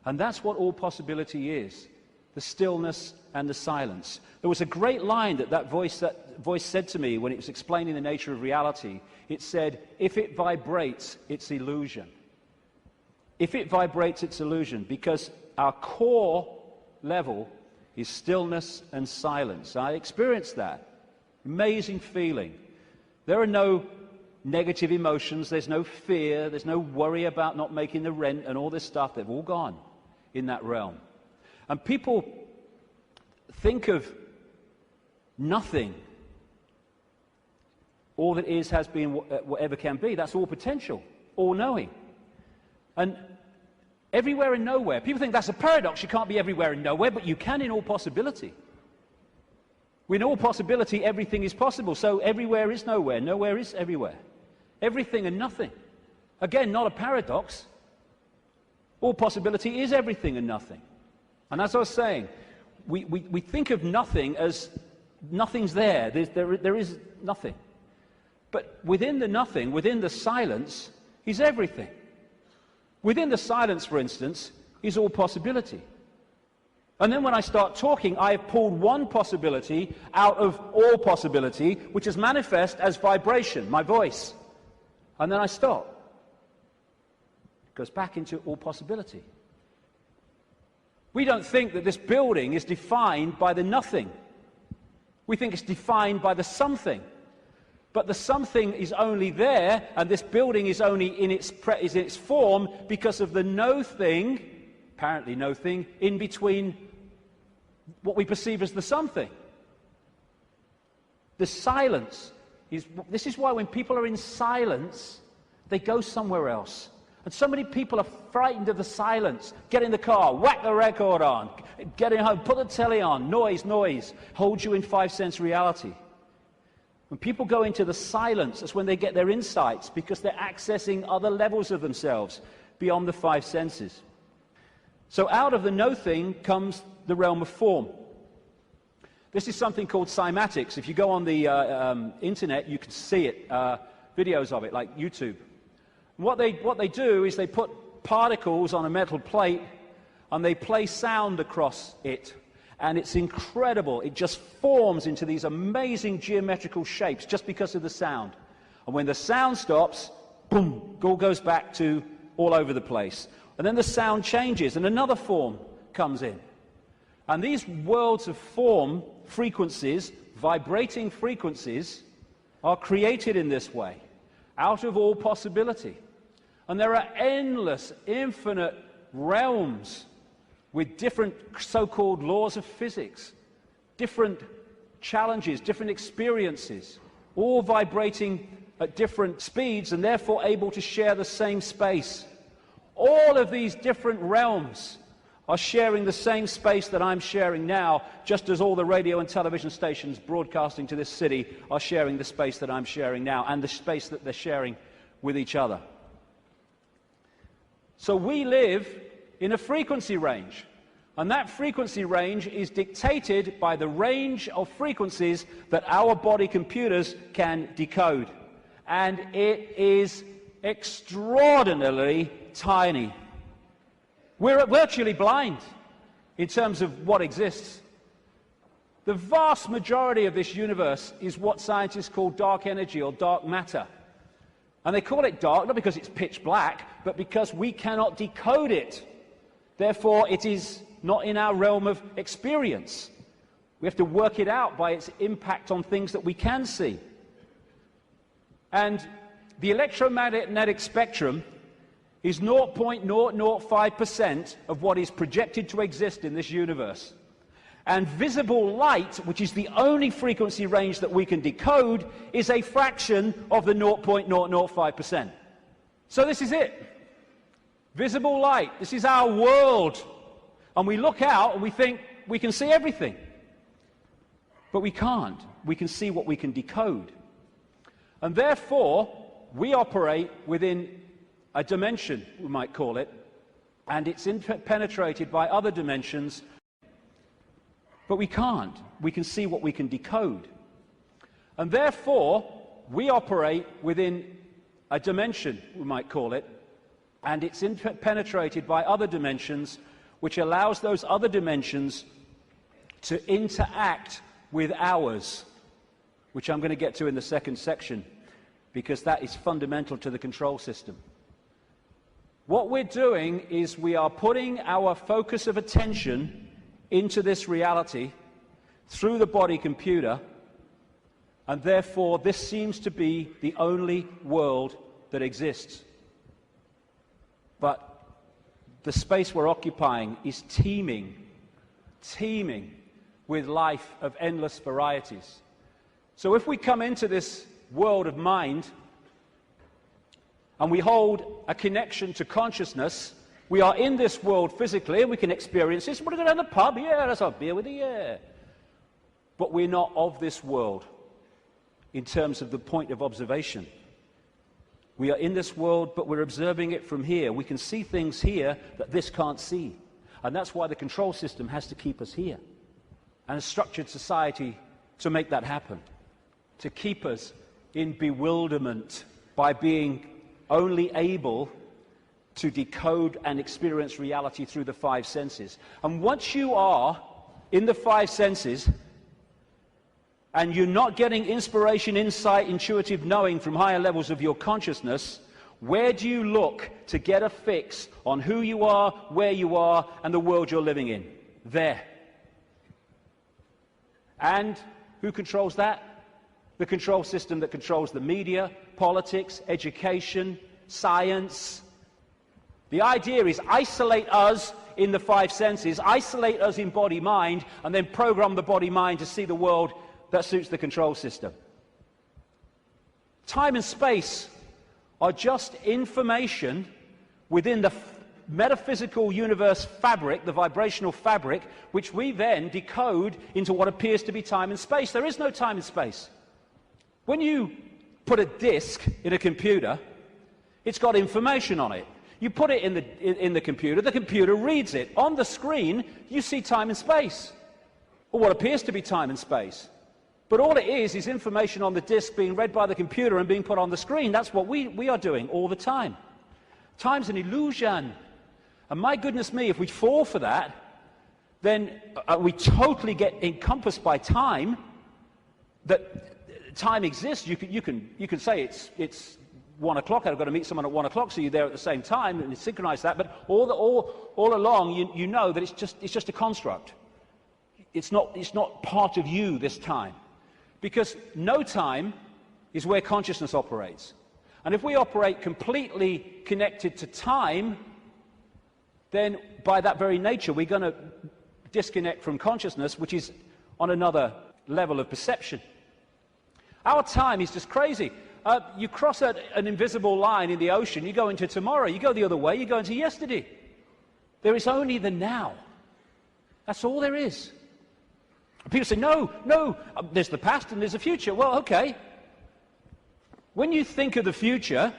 And that's what all possibility is, the stillness and the silence. There was a great line that voice said to me when it was explaining the nature of reality. It said, if it vibrates, it's illusion. If it vibrates, it's illusion, because our core level is stillness and silence. I experienced that. Amazing feeling. There are no negative emotions, there's no fear, there's no worry about not making the rent and all this stuff. They've all gone in that realm. And people think of nothing. All that is, has been, whatever can be. That's all potential, all knowing. And everywhere and nowhere. People think that's a paradox. You can't be everywhere and nowhere, but you can in all possibility. In all possibility, everything is possible. So everywhere is nowhere. Nowhere is everywhere. Everything and nothing. Again, not a paradox. All possibility is everything and nothing. And as I was saying, we think of nothing as nothing's there. There is nothing. But within the nothing, within the silence, is everything. Within the silence, for instance, is all possibility. And then when I start talking, I have pulled one possibility out of all possibility, which is manifest as vibration, my voice. And then I stop. It goes back into all possibility. We don't think that this building is defined by the nothing. We think it's defined by the something. But the something is only there, and this building is only in its form because of the no thing, apparently no thing, in between what we perceive as the something. The silence this is why when people are in silence, they go somewhere else. And so many people are frightened of the silence. Get in the car, whack the record on, get in home, put the telly on, noise, hold you in 5 sense reality. When people go into the silence, that's when they get their insights, because they're accessing other levels of themselves beyond the 5 senses. So out of the no thing comes the realm of form. This is something called cymatics. If you go on the internet, you can see it, videos of it, like YouTube. And what they do is they put particles on a metal plate, and they play sound across it. And it's incredible. It just forms into these amazing geometrical shapes just because of the sound. And when the sound stops, boom, it all goes back to all over the place. And then the sound changes and another form comes in. And these worlds of form, frequencies, vibrating frequencies, are created in this way, out of all possibility. And there are endless, infinite realms with different so-called laws of physics, different challenges, different experiences, all vibrating at different speeds and therefore able to share the same space. All of these different realms are sharing the same space that I'm sharing now, just as all the radio and television stations broadcasting to this city are sharing the space that I'm sharing now and the space that they're sharing with each other. So we live in a frequency range, and that frequency range is dictated by the range of frequencies that our body computers can decode. And it is extraordinarily tiny. We're virtually blind in terms of what exists. The vast majority of this universe is what scientists call dark energy or dark matter. And they call it dark not because it's pitch black, but because we cannot decode it. Therefore, it is not in our realm of experience. We have to work it out by its impact on things that we can see. And the electromagnetic spectrum is 0.005% of what is projected to exist in this universe. And visible light, which is the only frequency range that we can decode, is a fraction of the 0.005%. So this is it. Visible light. This is our world. And we look out and we think, we can see everything. But we can't. We can see what we can decode. And therefore, we operate within a dimension, we might call it, and it's penetrated by other dimensions. But we can't. We can see what we can decode. And therefore, we operate within a dimension, we might call it, and it's penetrated by other dimensions, which allows those other dimensions to interact with ours, which I'm going to get to in the second section, because that is fundamental to the control system. What we're doing is we are putting our focus of attention into this reality through the body computer, and therefore this seems to be the only world that exists. But the space we're occupying is teeming with life of endless varieties. So if we come into this world of mind and we hold a connection to consciousness, we are in this world physically and we can experience this. We're going to go to the pub, yeah, let's have a beer with you, yeah. But we're not of this world in terms of the point of observation. We are in this world, but we're observing it from here. We can see things here that this can't see. And that's why the control system has to keep us here. And a structured society to make that happen. To keep us in bewilderment by being only able to decode and experience reality through the five senses. And once you are in the five senses, and you're not getting inspiration, insight, intuitive knowing from higher levels of your consciousness, where do you look to get a fix on who you are, where you are, and the world you're living in? There. And who controls that? The control system that controls the media, politics, education, science. The idea is isolate us in the five senses, isolate us in body-mind, and then program the body-mind to see the world that suits the control system. Time and space are just information within the metaphysical universe fabric, the vibrational fabric, which we then decode into what appears to be time and space. There is no time and space. When you put a disk in a computer, it's got information on it. You put it in the computer reads it. On the screen, you see time and space, or what appears to be time and space. But all it is information on the disk being read by the computer and being put on the screen. That's what we are doing all the time. Time's an illusion. And my goodness me, if we fall for that, then we totally get encompassed by time, that time exists. You can say it's 1 o'clock, I've got to meet someone at 1 o'clock, so you're there at the same time, and synchronize that, but all along you know that it's just a construct. It's not part of you this time. Because no time is where consciousness operates. And if we operate completely connected to time, then by that very nature we're going to disconnect from consciousness, which is on another level of perception. Our time is just crazy. You cross an invisible line in the ocean, you go into tomorrow, you go the other way, you go into yesterday. There is only the now. That's all there is. People say, no, there's the past and there's the future. Well, okay. When you think of the future,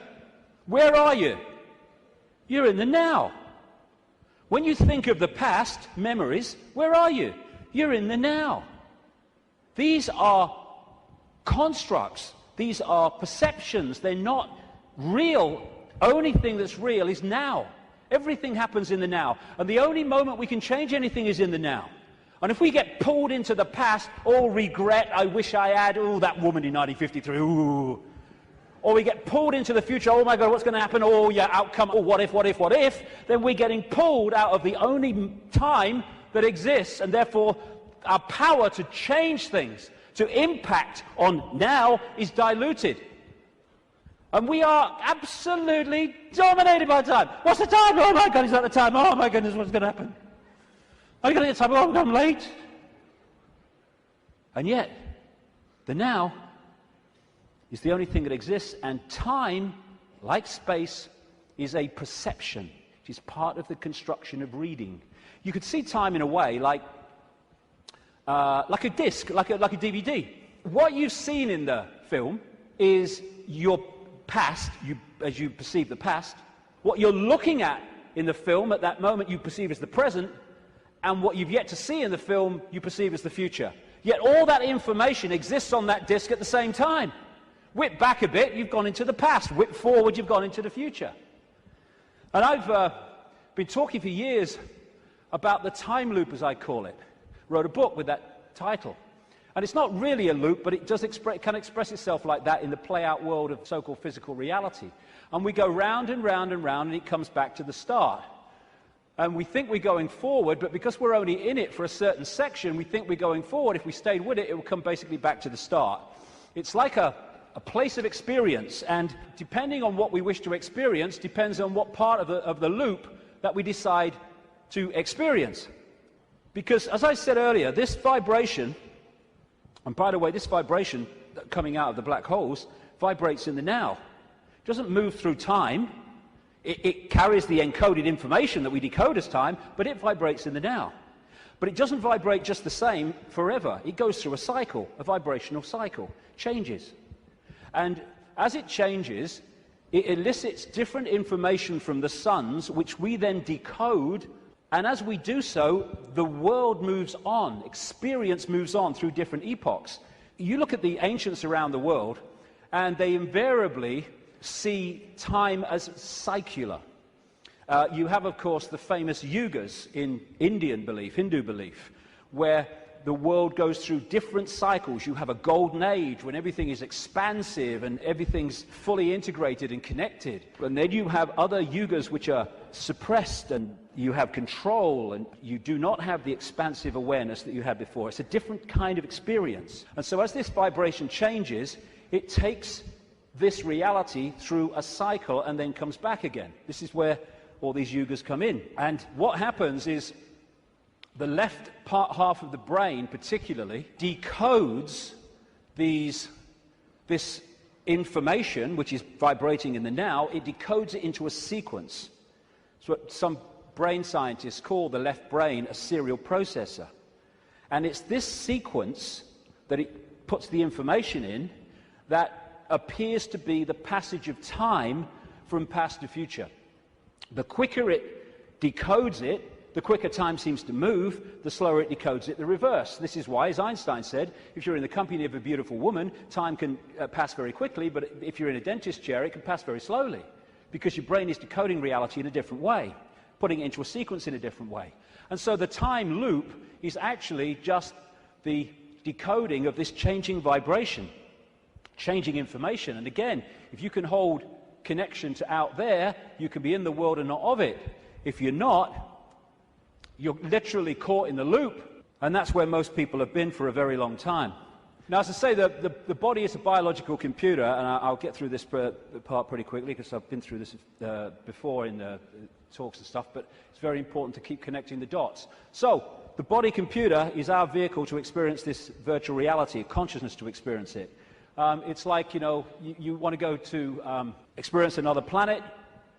where are you? You're in the now. When you think of the past, memories, where are you? You're in the now. These are constructs. These are perceptions. They're not real. Only thing that's real is now. Everything happens in the now. And the only moment we can change anything is in the now. And if we get pulled into the past, all regret, I wish I had, oh, that woman in 1953, ooh. Or we get pulled into the future, oh my God, what's going to happen? Oh, yeah, outcome, oh, what if? Then we're getting pulled out of the only time that exists, and therefore our power to change things, to impact on now, is diluted. And we are absolutely dominated by time. What's the time? Oh my God, is that the time? Oh my goodness, what's going to happen? Are you going to get time? Oh, I'm late. And yet, the now is the only thing that exists, and time, like space, is a perception. It is part of the construction of reading. You could see time in a way like like a disc, like a DVD. What you've seen in the film is your past, as you perceive the past. What you're looking at in the film at that moment you perceive as the present, and what you've yet to see in the film you perceive as the future. Yet all that information exists on that disc at the same time. Whip back a bit, you've gone into the past. Whip forward, you've gone into the future. And I've been talking for years about the time loop, as I call it. Wrote a book with that title. And it's not really a loop, but it does can express itself like that in the play-out world of so-called physical reality. And we go round and round and round, and it comes back to the start. And we think we're going forward, but because we're only in it for a certain section, we think we're going forward. If we stayed with it, it will come basically back to the start. It's like a place of experience, and depending on what we wish to experience, depends on what part of the loop that we decide to experience. Because, as I said earlier, this vibration, and by the way, this vibration coming out of the black holes vibrates in the now. It doesn't move through time. It carries the encoded information that we decode as time, but it vibrates in the now. But it doesn't vibrate just the same forever. It goes through a cycle, a vibrational cycle, changes. And as it changes, it elicits different information from the suns, which we then decode, and as we do so, the world moves on, experience moves on through different epochs. You look at the ancients around the world, and they invariably see time as secular. You have, of course, the famous yugas in Indian belief, Hindu belief, where the world goes through different cycles. You have a golden age when everything is expansive and everything's fully integrated and connected. And then you have other yugas which are suppressed, and you have control, and you do not have the expansive awareness that you had before. It's a different kind of experience. And so as this vibration changes, it takes this reality through a cycle and then comes back again. This is where all these yugas come in. And what happens is the left half of the brain particularly decodes this information, which is vibrating in the now. It decodes it into a sequence. It's what some brain scientists call the left brain a serial processor. And it's this sequence that it puts the information in that appears to be the passage of time from past to future. The quicker it decodes it, the quicker time seems to move, the slower it decodes it the reverse. This is why, as Einstein said, if you're in the company of a beautiful woman, time can pass very quickly, but if you're in a dentist chair, it can pass very slowly, because your brain is decoding reality in a different way, putting it into a sequence in a different way. And so the time loop is actually just the decoding of this changing vibration, changing information. And again, if you can hold connection to out there, you can be in the world and not of it. If you're not, you're literally caught in the loop, and that's where most people have been for a very long time. Now, as I say, the body is a biological computer, and I'll get through this part pretty quickly because I've been through this before in talks and stuff, but it's very important to keep connecting the dots. So, the body computer is our vehicle to experience this virtual reality, consciousness to experience it. It's like, you want to go to experience another planet,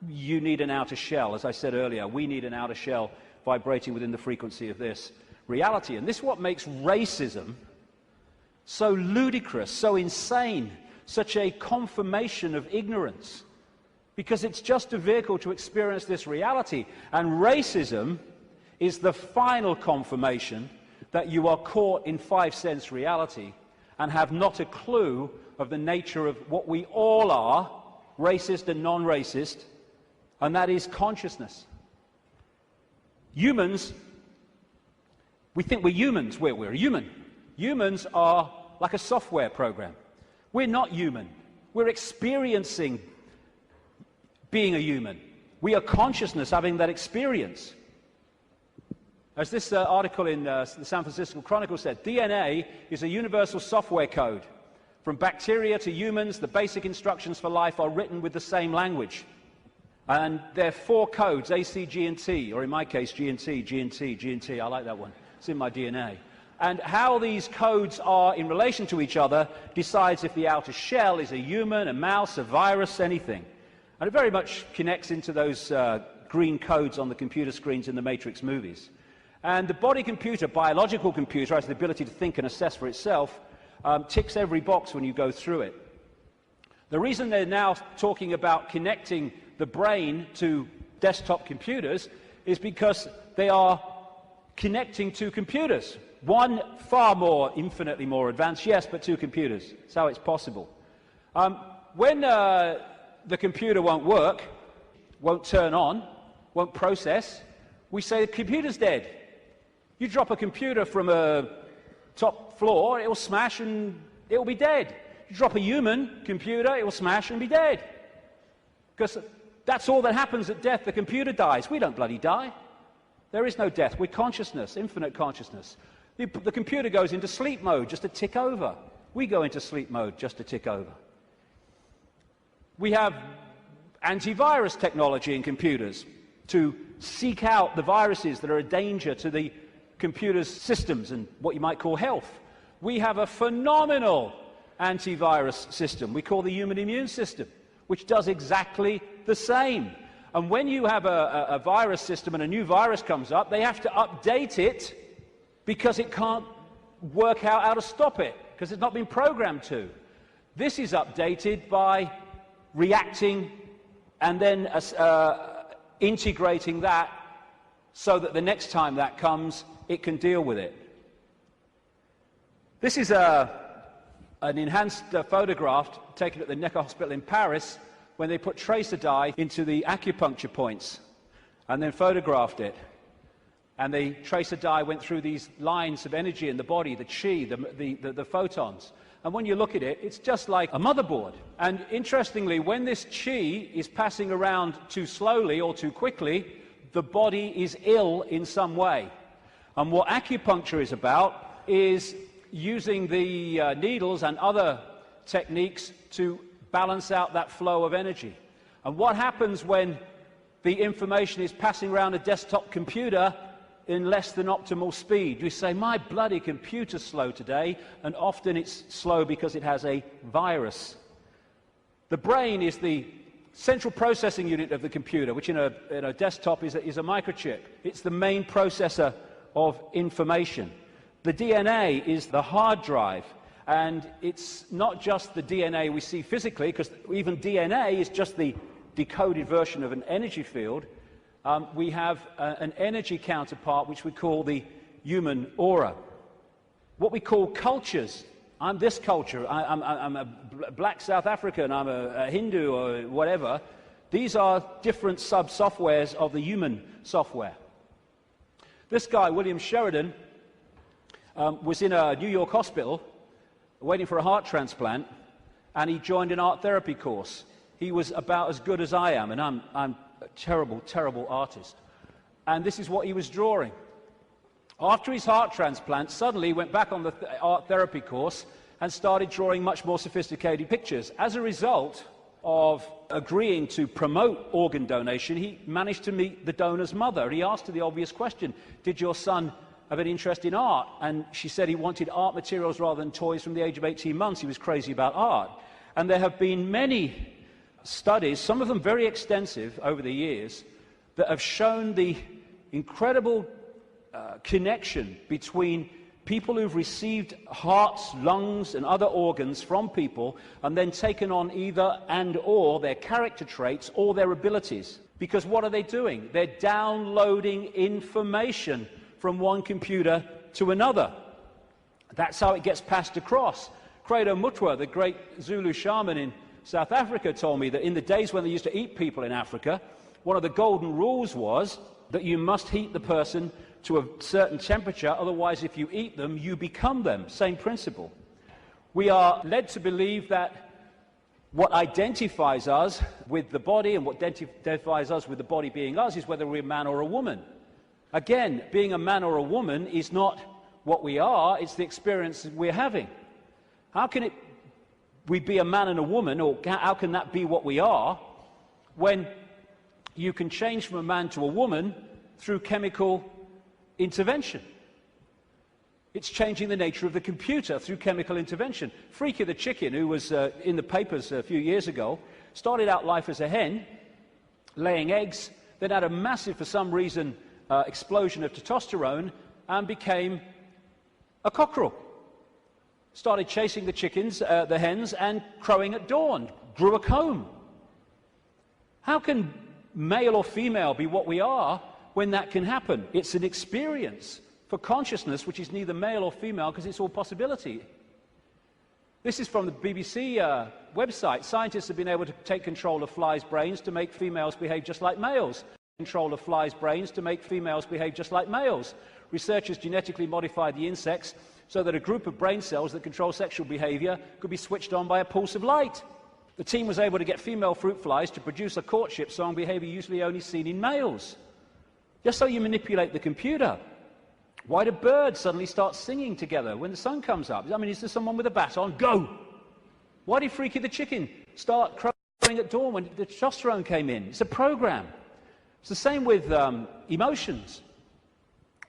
you need an outer shell. As I said earlier, we need an outer shell vibrating within the frequency of this reality. And this is what makes racism so ludicrous, so insane, such a confirmation of ignorance. Because it's just a vehicle to experience this reality. And racism is the final confirmation that you are caught in five-sense reality and have not a clue of the nature of what we all are, racist and non-racist, and that is consciousness. Humans, we think we're humans. We're human. Humans are like a software program. We're not human. We're experiencing being a human. We are consciousness having that experience. As this article in the San Francisco Chronicle said, DNA is a universal software code. From bacteria to humans, the basic instructions for life are written with the same language. And there are four codes, A, C, G, and T, or in my case, G and T, G and T, G and T. I like that one. It's in my DNA. And how these codes are in relation to each other decides if the outer shell is a human, a mouse, a virus, anything. And it very much connects into those green codes on the computer screens in the Matrix movies. And the body computer, biological computer, has the ability to think and assess for itself, ticks every box when you go through it. The reason they're now talking about connecting the brain to desktop computers is because they are connecting two computers. One far more, infinitely more advanced, yes, but two computers. That's how it's possible. When the computer won't work, won't turn on, won't process, we say the computer's dead. You drop a computer from a top floor, it will smash and it will be dead. You drop a human computer, it will smash and be dead. Because that's all that happens at death. The computer dies. We don't bloody die. There is no death. We're consciousness, infinite consciousness. The computer goes into sleep mode just to tick over. We go into sleep mode just to tick over. We have antivirus technology in computers to seek out the viruses that are a danger to the computer's systems and what you might call health. We have a phenomenal antivirus system we call the human immune system, which does exactly the same. And when you have a virus system and a new virus comes up, they have to update it because it can't work out how to stop it, because it's not been programmed to. This is updated by reacting and then integrating that so that the next time that comes, it can deal with it. This is an enhanced photograph taken at the Necker Hospital in Paris when they put tracer dye into the acupuncture points and then photographed it. And the tracer dye went through these lines of energy in the body, the chi, the photons. And when you look at it, it's just like a motherboard. And interestingly, when this chi is passing around too slowly or too quickly, the body is ill in some way. And what acupuncture is about is using the needles and other techniques to balance out that flow of energy. And what happens when the information is passing around a desktop computer in less than optimal speed? You say, my bloody computer's slow today, and often it's slow because it has a virus. The brain is the central processing unit of the computer, which in a desktop is a microchip. It's the main processor of information. The DNA is the hard drive, and it's not just the DNA we see physically, because even DNA is just the decoded version of an energy field. We have an energy counterpart which we call the human aura. What we call cultures. I'm this culture, I'm a black South African, I'm a Hindu or whatever. These are different sub-softwares of the human software. This guy, William Sheridan, was in a New York hospital waiting for a heart transplant, and he joined an art therapy course. He was about as good as I am, and I'm a terrible, terrible artist. And this is what he was drawing. After his heart transplant, suddenly he went back on the art therapy course and started drawing much more sophisticated pictures. As a result of agreeing to promote organ donation, he managed to meet the donor's mother. He asked her the obvious question, did your son have an interest in art? And she said he wanted art materials rather than toys from the age of 18 months. He was crazy about art. And there have been many studies, some of them very extensive over the years, that have shown the incredible connection between people who've received hearts, lungs, and other organs from people and then taken on either and or their character traits or their abilities. Because what are they doing? They're downloading information from one computer to another. That's how it gets passed across. Credo Mutwa, the great Zulu shaman in South Africa, told me that in the days when they used to eat people in Africa, one of the golden rules was that you must heat the person to a certain temperature, otherwise if you eat them, you become them. Same principle. We are led to believe that what identifies us with the body and what identifies us with the body being us is whether we're a man or a woman. Again, being a man or a woman is not what we are, it's the experience we're having. How can we be a man and a woman, or how can that be what we are, when you can change from a man to a woman through chemical intervention? It's changing the nature of the computer through chemical intervention. Freaky the chicken, who was in the papers a few years ago, started out life as a hen, laying eggs, then had a massive, for some reason, explosion of testosterone and became a cockerel. Started chasing the chickens, the hens, and crowing at dawn. Grew a comb. How can male or female be what we are when that can happen? It's an experience for consciousness which is neither male or female because it's all possibility. This is from the BBC website. Scientists have been able to take control of flies' brains to make females behave just like males. Control of flies' brains to make females behave just like males. Researchers genetically modified the insects so that a group of brain cells that control sexual behavior could be switched on by a pulse of light. The team was able to get female fruit flies to produce a courtship song behavior usually only seen in males. Just so you manipulate the computer. Why do birds suddenly start singing together when the sun comes up? I mean, is there someone with a baton? Go! Why did Freaky the chicken start crowing at dawn when the testosterone came in? It's a program. It's the same with emotions,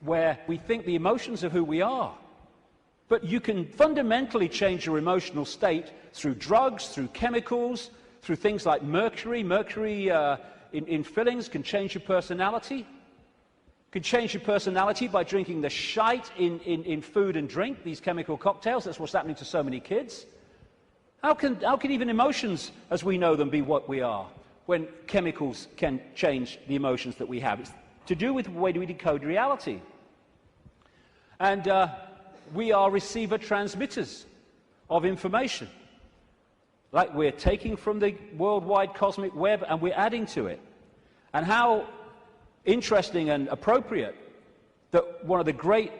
where we think the emotions are who we are. But you can fundamentally change your emotional state through drugs, through chemicals, through things like mercury. Mercury in fillings can change your personality. Can change your personality by drinking the shite in food and drink, these chemical cocktails. That's what's happening to so many kids. How can even emotions, as we know them, be what we are, when chemicals can change the emotions that we have? It's to do with the way we decode reality. And we are receiver-transmitters of information. Like we're taking from the worldwide cosmic web and we're adding to it. And how interesting and appropriate that one of the great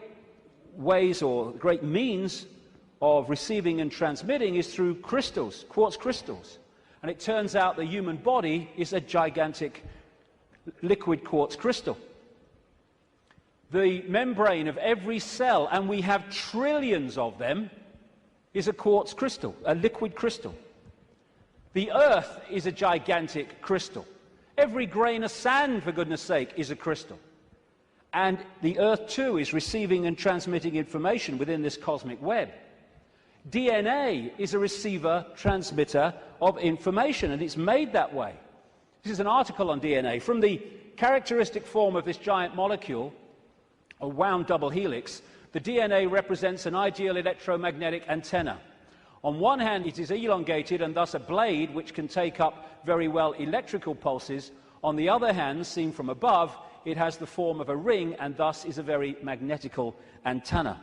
ways or great means of receiving and transmitting is through crystals, quartz crystals. And it turns out the human body is a gigantic liquid quartz crystal. The membrane of every cell, and we have trillions of them, is a quartz crystal, a liquid crystal. The Earth is a gigantic crystal. Every grain of sand, for goodness sake, is a crystal. And the Earth, too, is receiving and transmitting information within this cosmic web. DNA is a receiver-transmitter of information, and it's made that way. This is an article on DNA. From the characteristic form of this giant molecule, a wound double helix, the DNA represents an ideal electromagnetic antenna. On one hand, it is elongated and thus a blade which can take up very well electrical pulses. On the other hand, seen from above, it has the form of a ring and thus is a very magnetical antenna.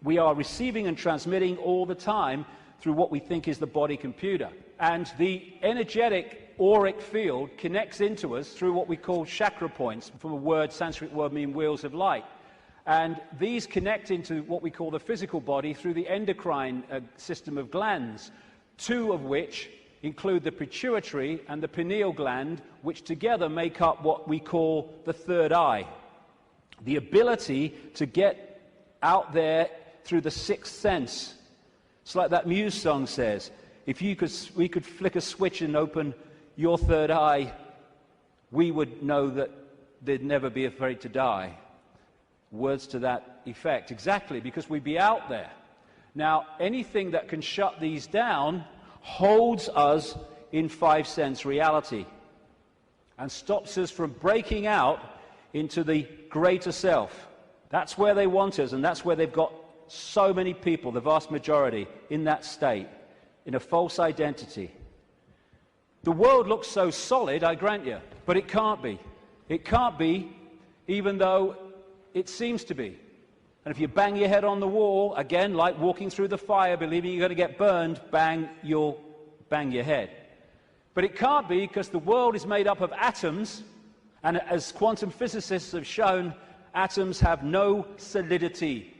We are receiving and transmitting all the time through what we think is the body computer. And the energetic auric field connects into us through what we call chakra points, from a word, Sanskrit word meaning wheels of light. And these connect into what we call the physical body through the endocrine system of glands, two of which include the pituitary and the pineal gland, which together make up what we call the third eye. The ability to get out there through the sixth sense. It's like that Muse song says, if we could flick a switch and open your third eye, we would know that they'd never be afraid to die. Words to that effect. Exactly, because we'd be out there. Now, anything that can shut these down holds us in five-sense reality and stops us from breaking out into the greater self. That's where they want us, and that's where they've got so many people, the vast majority, in that state, in a false identity. The world looks so solid, I grant you, but it can't be. It can't be, even though it seems to be. And if you bang your head on the wall, again, like walking through the fire, believing you're going to get burned, bang, you'll bang your head. But it can't be, because the world is made up of atoms, and as quantum physicists have shown, atoms have no solidity.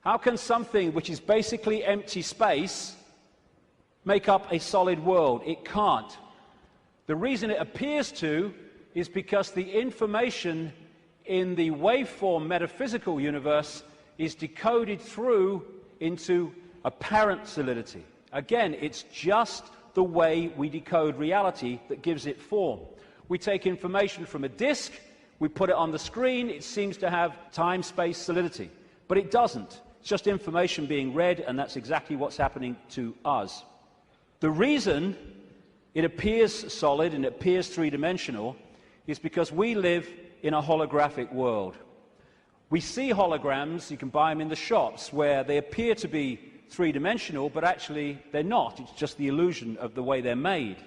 How can something which is basically empty space make up a solid world? It can't. The reason it appears to is because the information in the waveform metaphysical universe is decoded through into apparent solidity. Again, it's just the way we decode reality that gives it form. We take information from a disk, we put it on the screen, it seems to have time-space solidity. But it doesn't. It's just information being read, and that's exactly what's happening to us. The reason it appears solid and it appears three-dimensional is because we live in a holographic world. We see holograms, you can buy them in the shops, where they appear to be three-dimensional, but actually they're not. It's just the illusion of the way they're made.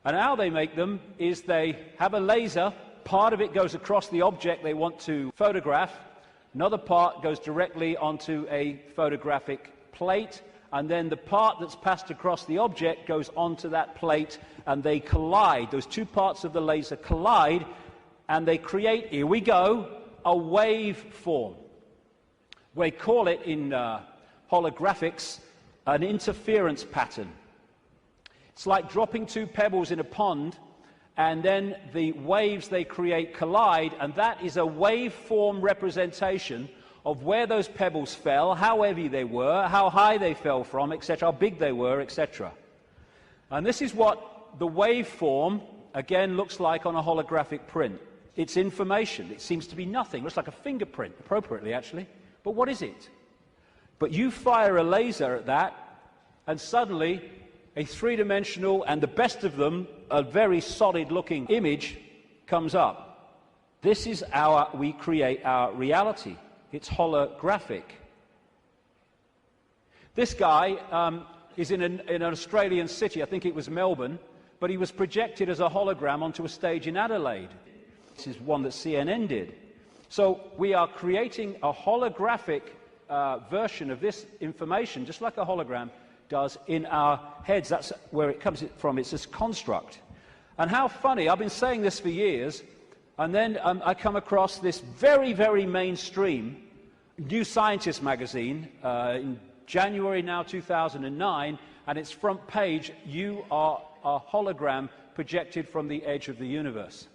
And how they make them is they have a laser, part of it goes across the object they want to photograph, another part goes directly onto a photographic plate, and then the part that's passed across the object goes onto that plate, and they collide. Those two parts of the laser collide, and they create, here we go, a wave form. We call it in holographics an interference pattern. It's like dropping two pebbles in a pond, and then the waves they create collide, and that is a waveform representation of where those pebbles fell, how heavy they were, how high they fell from, etc., how big they were, etc. And this is what the waveform, again, looks like on a holographic print. It's information. It seems to be nothing. It looks like a fingerprint, appropriately, actually. But what is it? But you fire a laser at that, and suddenly a three-dimensional, and the best of them, a very solid-looking image comes up. This is how we create our reality. It's holographic. This guy is in an Australian city, I think it was Melbourne, but he was projected as a hologram onto a stage in Adelaide. This is one that CNN did. So we are creating a holographic version of this information, just like a hologram does, in our heads. That's where it comes from. It's this construct. And how funny, I've been saying this for years, and then I come across this very, very mainstream New Scientist magazine in January now 2009, and its front page, "You are a hologram projected from the edge of the universe."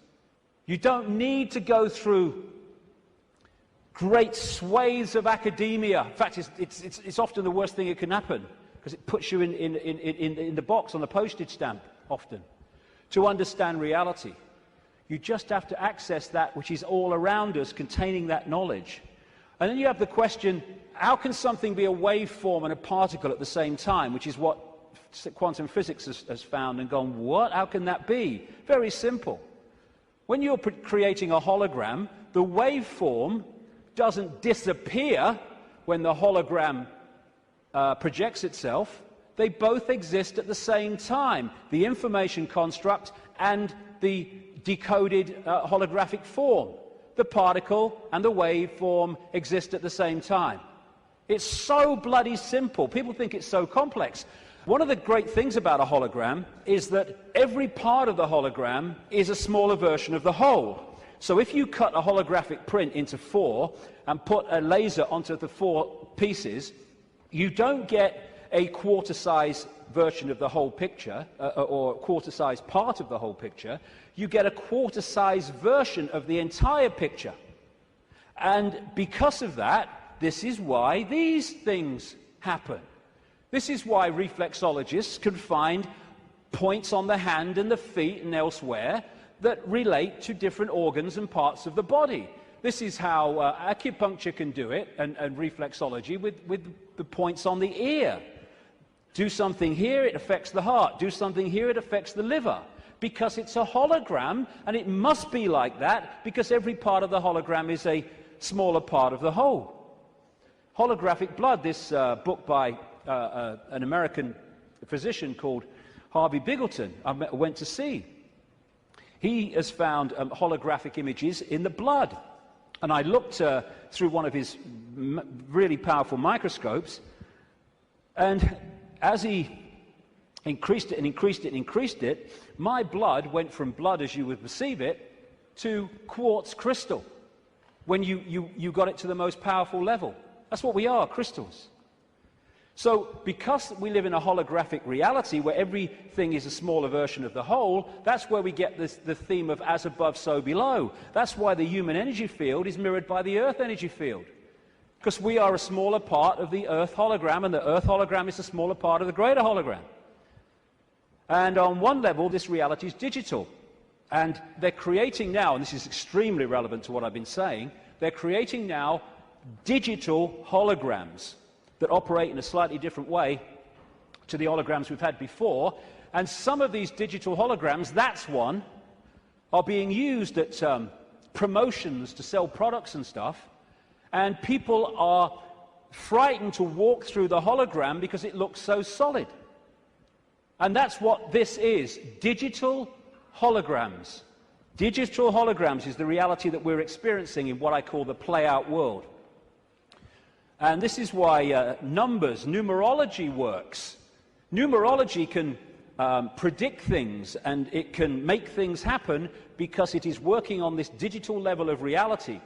You don't need to go through great swathes of academia. In fact, it's often the worst thing that can happen, because it puts you in the box on a postage stamp, often, to understand reality. You just have to access that which is all around us, containing that knowledge. And then you have the question, how can something be a waveform and a particle at the same time, which is what quantum physics has found and gone, what? How can that be? Very simple. When you're creating a hologram, the waveform doesn't disappear when the hologram projects itself. They both exist at the same time, the information construct and the decoded holographic form. The particle and the waveform exist at the same time. It's so bloody simple. People think it's so complex. One of the great things about a hologram is that every part of the hologram is a smaller version of the whole. So if you cut a holographic print into four and put a laser onto the four pieces, you don't get a quarter-size version of the whole picture, or a quarter-size part of the whole picture. You get a quarter-size version of the entire picture. And because of that, this is why these things happen. This is why reflexologists can find points on the hand and the feet and elsewhere that relate to different organs and parts of the body. This is how acupuncture can do it, and reflexology with the points on the ear. Do something here, it affects the heart. Do something here, it affects the liver. Because it's a hologram, and it must be like that, because every part of the hologram is a smaller part of the whole. Holographic blood, this book by an American physician called Harvey Biggleton, I went to see. He has found holographic images in the blood. And I looked through one of his really powerful microscopes, and as he increased it and increased it and increased it, my blood went from blood as you would perceive it to quartz crystal when you got it to the most powerful level. That's what we are, crystals. So because we live in a holographic reality where everything is a smaller version of the whole, that's where we get the theme of as above, so below. That's why the human energy field is mirrored by the Earth energy field. Because we are a smaller part of the Earth hologram, and the Earth hologram is a smaller part of the greater hologram. And on one level, this reality is digital. And they're creating now, and this is extremely relevant to what I've been saying, they're creating now digital holograms that operate in a slightly different way to the holograms we've had before. And some of these digital holograms, that's one, are being used at promotions to sell products and stuff, and people are frightened to walk through the hologram because it looks so solid. And that's what this is, digital holograms. Digital holograms is the reality that we're experiencing in what I call the play-out world. And this is why numerology works. Numerology can predict things, and it can make things happen because it is working on this digital level of reality.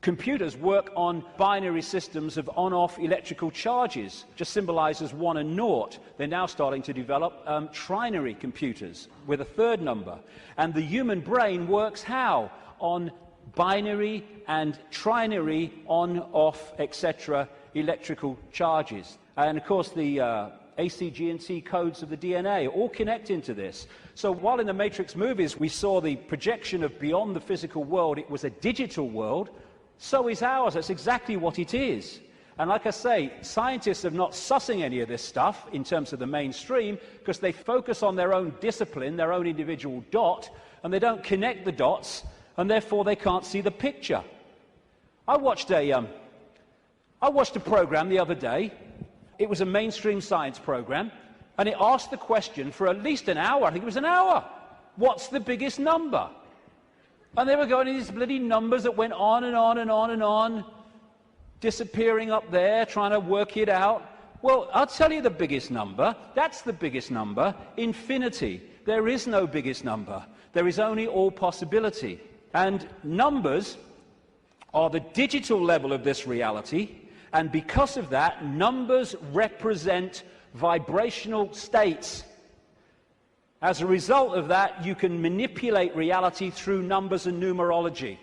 Computers work on binary systems of on-off electrical charges, just symbolized as 1 and 0. They're now starting to develop trinary computers with a third number. And the human brain works how? On binary and trinary on-off, etc., electrical charges. And of course the A, C, G, and T codes of the DNA all connect into this. So while in the Matrix movies we saw the projection of beyond the physical world, it was a digital world, so is ours. That's exactly what it is. And like I say, scientists are not sussing any of this stuff in terms of the mainstream because they focus on their own discipline, their own individual dot, and they don't connect the dots, and therefore they can't see the picture. I watched a program the other day. It was a mainstream science program, and it asked the question for at least an hour. I think it was an hour. What's the biggest number? And they were going to these bloody numbers that went on and on and on and on, disappearing up there, trying to work it out. Well, I'll tell you the biggest number. That's the biggest number. Infinity. There is no biggest number. There is only all possibility. And numbers are the digital level of this reality. And because of that, numbers represent vibrational states. As a result of that, you can manipulate reality through numbers and numerology,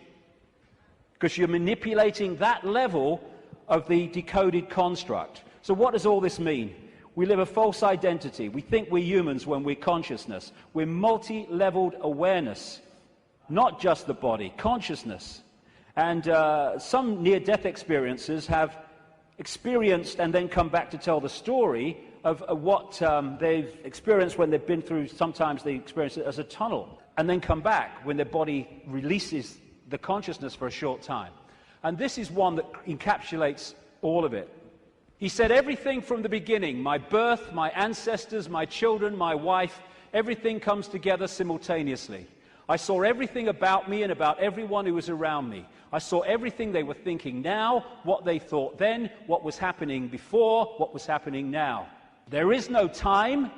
because you're manipulating that level of the decoded construct. So what does all this mean? We live a false identity. We think we're humans when we're consciousness. We're multi-leveled awareness, not just the body, consciousness. And some near-death experiences have experienced and then come back to tell the story of what they've experienced when they've been through, sometimes they experience it as a tunnel, and then come back when their body releases the consciousness for a short time. And this is one that encapsulates all of it. He said, everything from the beginning, my birth, my ancestors, my children, my wife, everything comes together simultaneously. I saw everything about me and about everyone who was around me. I saw everything they were thinking now, what they thought then, what was happening before, what was happening now. There is no time,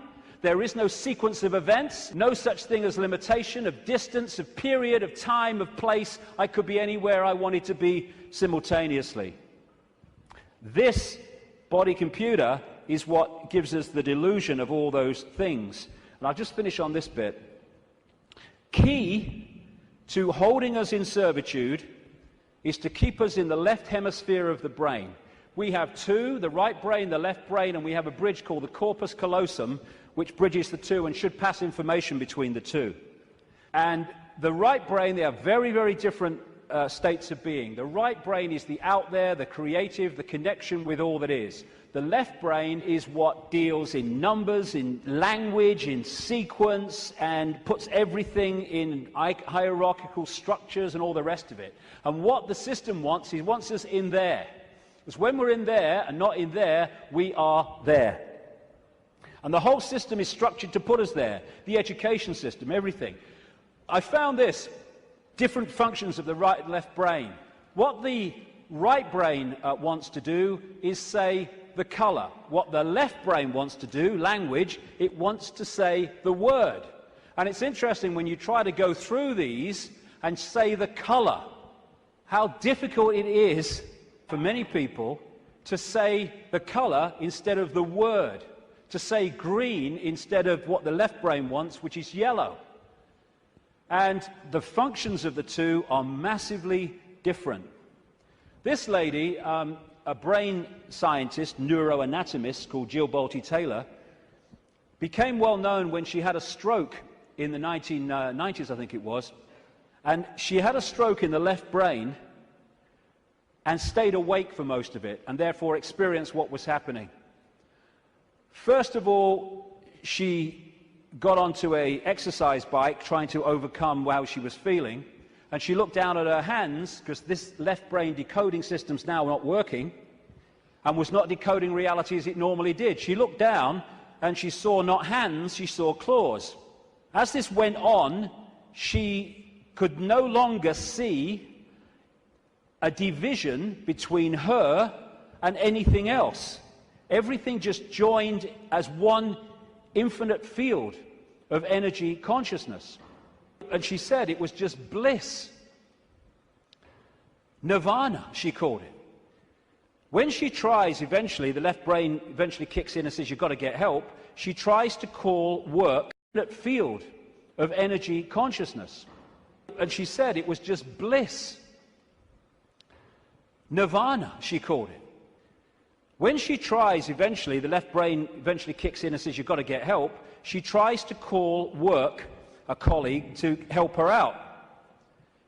there is no sequence of events, no such thing as limitation of distance, of period, of time, of place. I could be anywhere I wanted to be simultaneously. This body computer is what gives us the delusion of all those things. And I'll just finish on this bit. Key to holding us in servitude is to keep us in the left hemisphere of the brain. We have two, the right brain, the left brain, and we have a bridge called the corpus callosum, which bridges the two and should pass information between the two. And the right brain, they have very, very different states of being. The right brain is the out there, the creative, the connection with all that is. The left brain is what deals in numbers, in language, in sequence, and puts everything in hierarchical structures and all the rest of it. And what the system wants, he wants us in there. Because when we're in there and not in there, we are there. And the whole system is structured to put us there. The education system, everything. I found this, different functions of the right and left brain. What the right brain wants to do is say the color. What the left brain wants to do, language, it wants to say the word. And it's interesting when you try to go through these and say the color, how difficult it is for many people to say the color instead of the word, to say green instead of what the left brain wants, which is yellow. And the functions of the two are massively different. This lady, a brain scientist, neuroanatomist called Jill Bolte Taylor, became well known when she had a stroke in the 1990s, I think it was. And she had a stroke in the left brain and stayed awake for most of it, and therefore experienced what was happening. First of all, she got onto an exercise bike trying to overcome how she was feeling, and she looked down at her hands, because this left brain decoding system's now not working, and was not decoding reality as it normally did. She looked down, and she saw not hands, she saw claws. As this went on, she could no longer see a division between her and anything else. Everything just joined as one infinite field of energy consciousness. And she said it was just bliss. Nirvana, she called it. When she tries eventually, the left brain eventually kicks in and says, you've got to get help, she tries to call work that field of energy consciousness. And she said it was just bliss. Nirvana, she called it. When she tries eventually, the left brain eventually kicks in and says, you've got to get help, she tries to call work, a colleague, to help her out.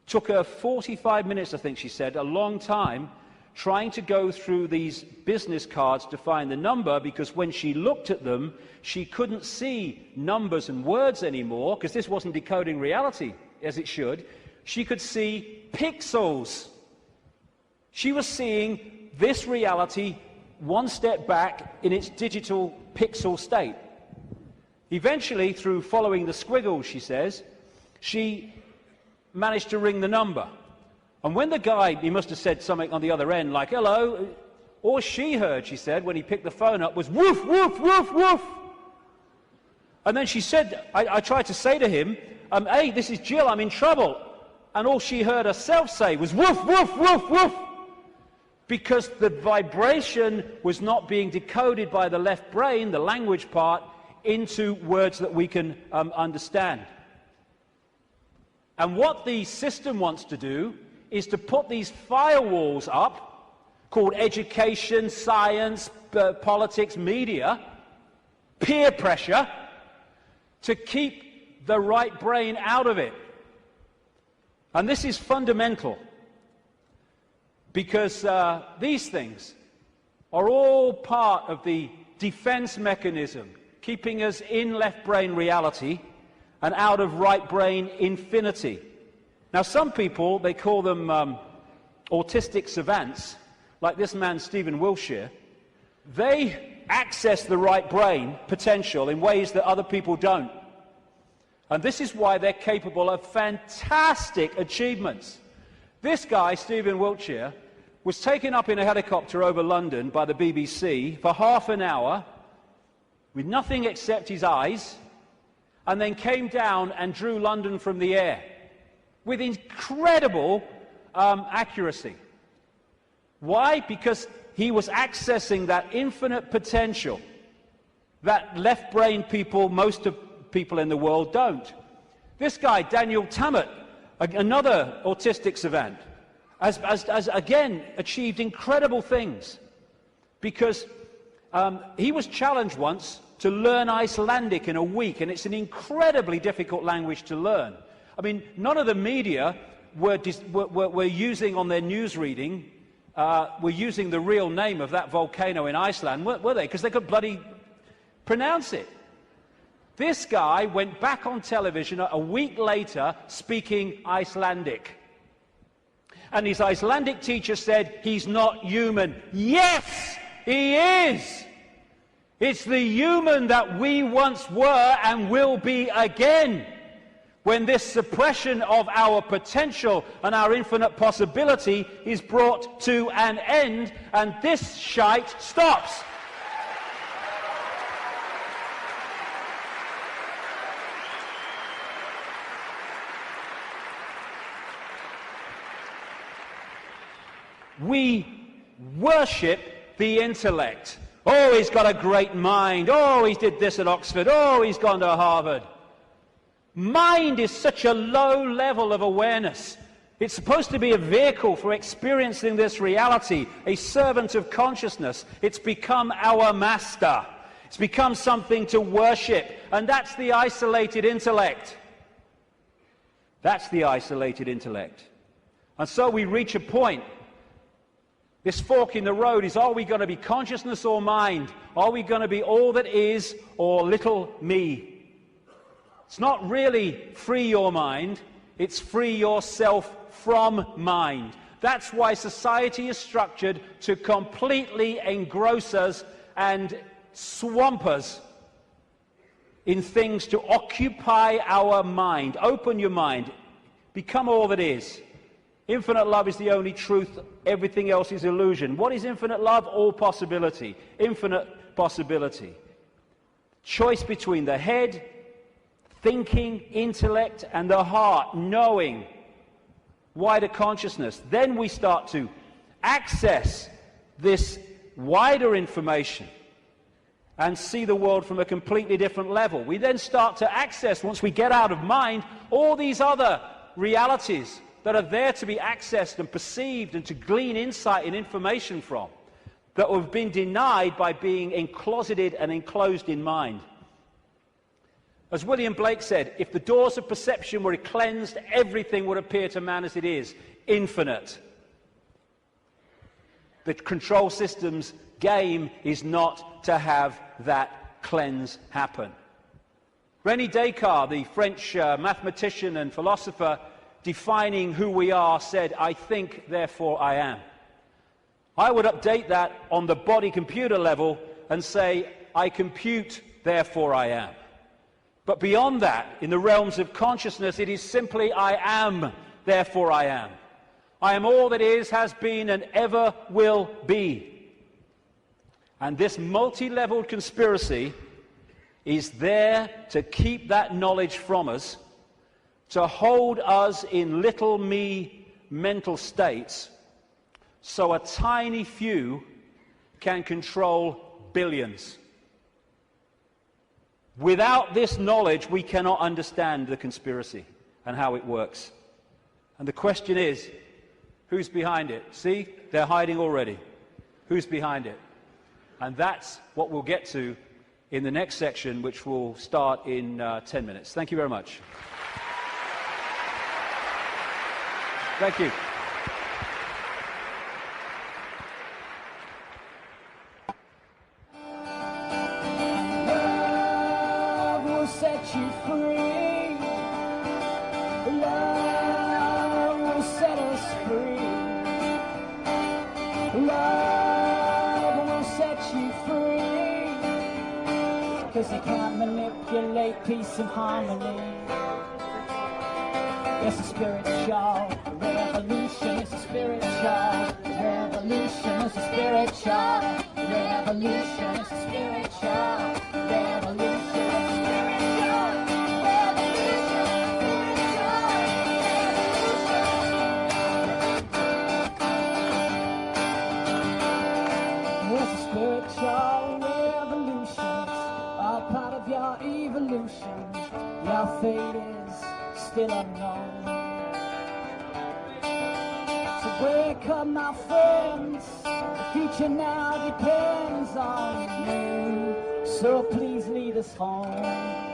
Took her 45 minutes, I think she said, a long time, trying to go through these business cards to find the number, because when she looked at them, she couldn't see numbers and words anymore, because this wasn't decoding reality as it should. She could see pixels. She was seeing this reality one step back in its digital pixel state. Eventually, through following the squiggles, she says, she managed to ring the number. And when the guy, he must have said something on the other end, like, hello, all she heard, she said, when he picked the phone up, was woof, woof, woof, woof. And then she said, I tried to say to him, hey, this is Jill, I'm in trouble. And all she heard herself say was woof, woof, woof, woof. Because the vibration was not being decoded by the left brain, the language part, into words that we can understand. And what the system wants to do is to put these firewalls up, called education, science, politics, media, peer pressure, to keep the right brain out of it. And this is fundamental, because these things are all part of the defense mechanism, keeping us in left brain reality and out of right brain infinity. Now, some people, they call them autistic savants, like this man, Stephen Wiltshire. They access the right brain potential in ways that other people don't. And this is why they're capable of fantastic achievements. This guy, Stephen Wiltshire, was taken up in a helicopter over London by the BBC for half an hour with nothing except his eyes, and then came down and drew London from the air with incredible accuracy. Why? Because he was accessing that infinite potential that left brain people, most of people in the world, don't. This guy, Daniel Tammet, another autistic savant, has again achieved incredible things, because he was challenged once to learn Icelandic in a week, and it's an incredibly difficult language to learn. I mean, none of the media were using on their news reading, were using the real name of that volcano in Iceland, were they? Because they could bloody pronounce it. This guy went back on television a week later speaking Icelandic. And his Icelandic teacher said, he's not human. Yes, he is! It's the human that we once were and will be again, when this suppression of our potential and our infinite possibility is brought to an end, and this shite stops. We worship the intellect. Oh, he's got a great mind. Oh, he did this at Oxford. Oh, he's gone to Harvard. Mind is such a low level of awareness. It's supposed to be a vehicle for experiencing this reality, a servant of consciousness. It's become our master. It's become something to worship, and that's the isolated intellect. That's the isolated intellect. And so we reach a point. This fork in the road is, are we going to be consciousness or mind? Are we going to be all that is or little me? It's not really free your mind. It's free yourself from mind. That's why society is structured to completely engross us and swamp us in things to occupy our mind. Open your mind. Become all that is. Infinite love is the only truth. Everything else is illusion. What is infinite love? All possibility. Infinite possibility. Choice between the head, thinking, intellect, and the heart, knowing, wider consciousness. Then we start to access this wider information and see the world from a completely different level. We then start to access, once we get out of mind, all these other realities that are there to be accessed and perceived and to glean insight and information from, that have been denied by being encloseted and enclosed in mind. As William Blake said, if the doors of perception were cleansed, everything would appear to man as it is, infinite. The control system's game is not to have that cleanse happen. René Descartes, the French mathematician and philosopher, defining who we are, said, "I think, therefore I am." I would update that on the body-computer level and say, "I compute, therefore I am." But beyond that, in the realms of consciousness, it is simply, "I am, therefore I am." I am all that is, has been, and ever will be. And this multi-leveled conspiracy is there to keep that knowledge from us, to hold us in little me mental states, so a tiny few can control billions. Without this knowledge, we cannot understand the conspiracy and how it works. And the question is, who's behind it? See, they're hiding already. Who's behind it? And that's what we'll get to in the next section, which will start in 10 minutes. Thank you very much. Thank you. Love will set you free. Love will set us free. Love will set you free. 'Cause you can't manipulate peace and harmony. It's a spiritual revolution. It's a spiritual revolution. It's a spiritual revolution. It's a spiritual revolution. It's a spiritual revolution. It's all part of your evolution. Your fate is still unknown. So wake up, my friends. The future now depends on you. So please lead us home.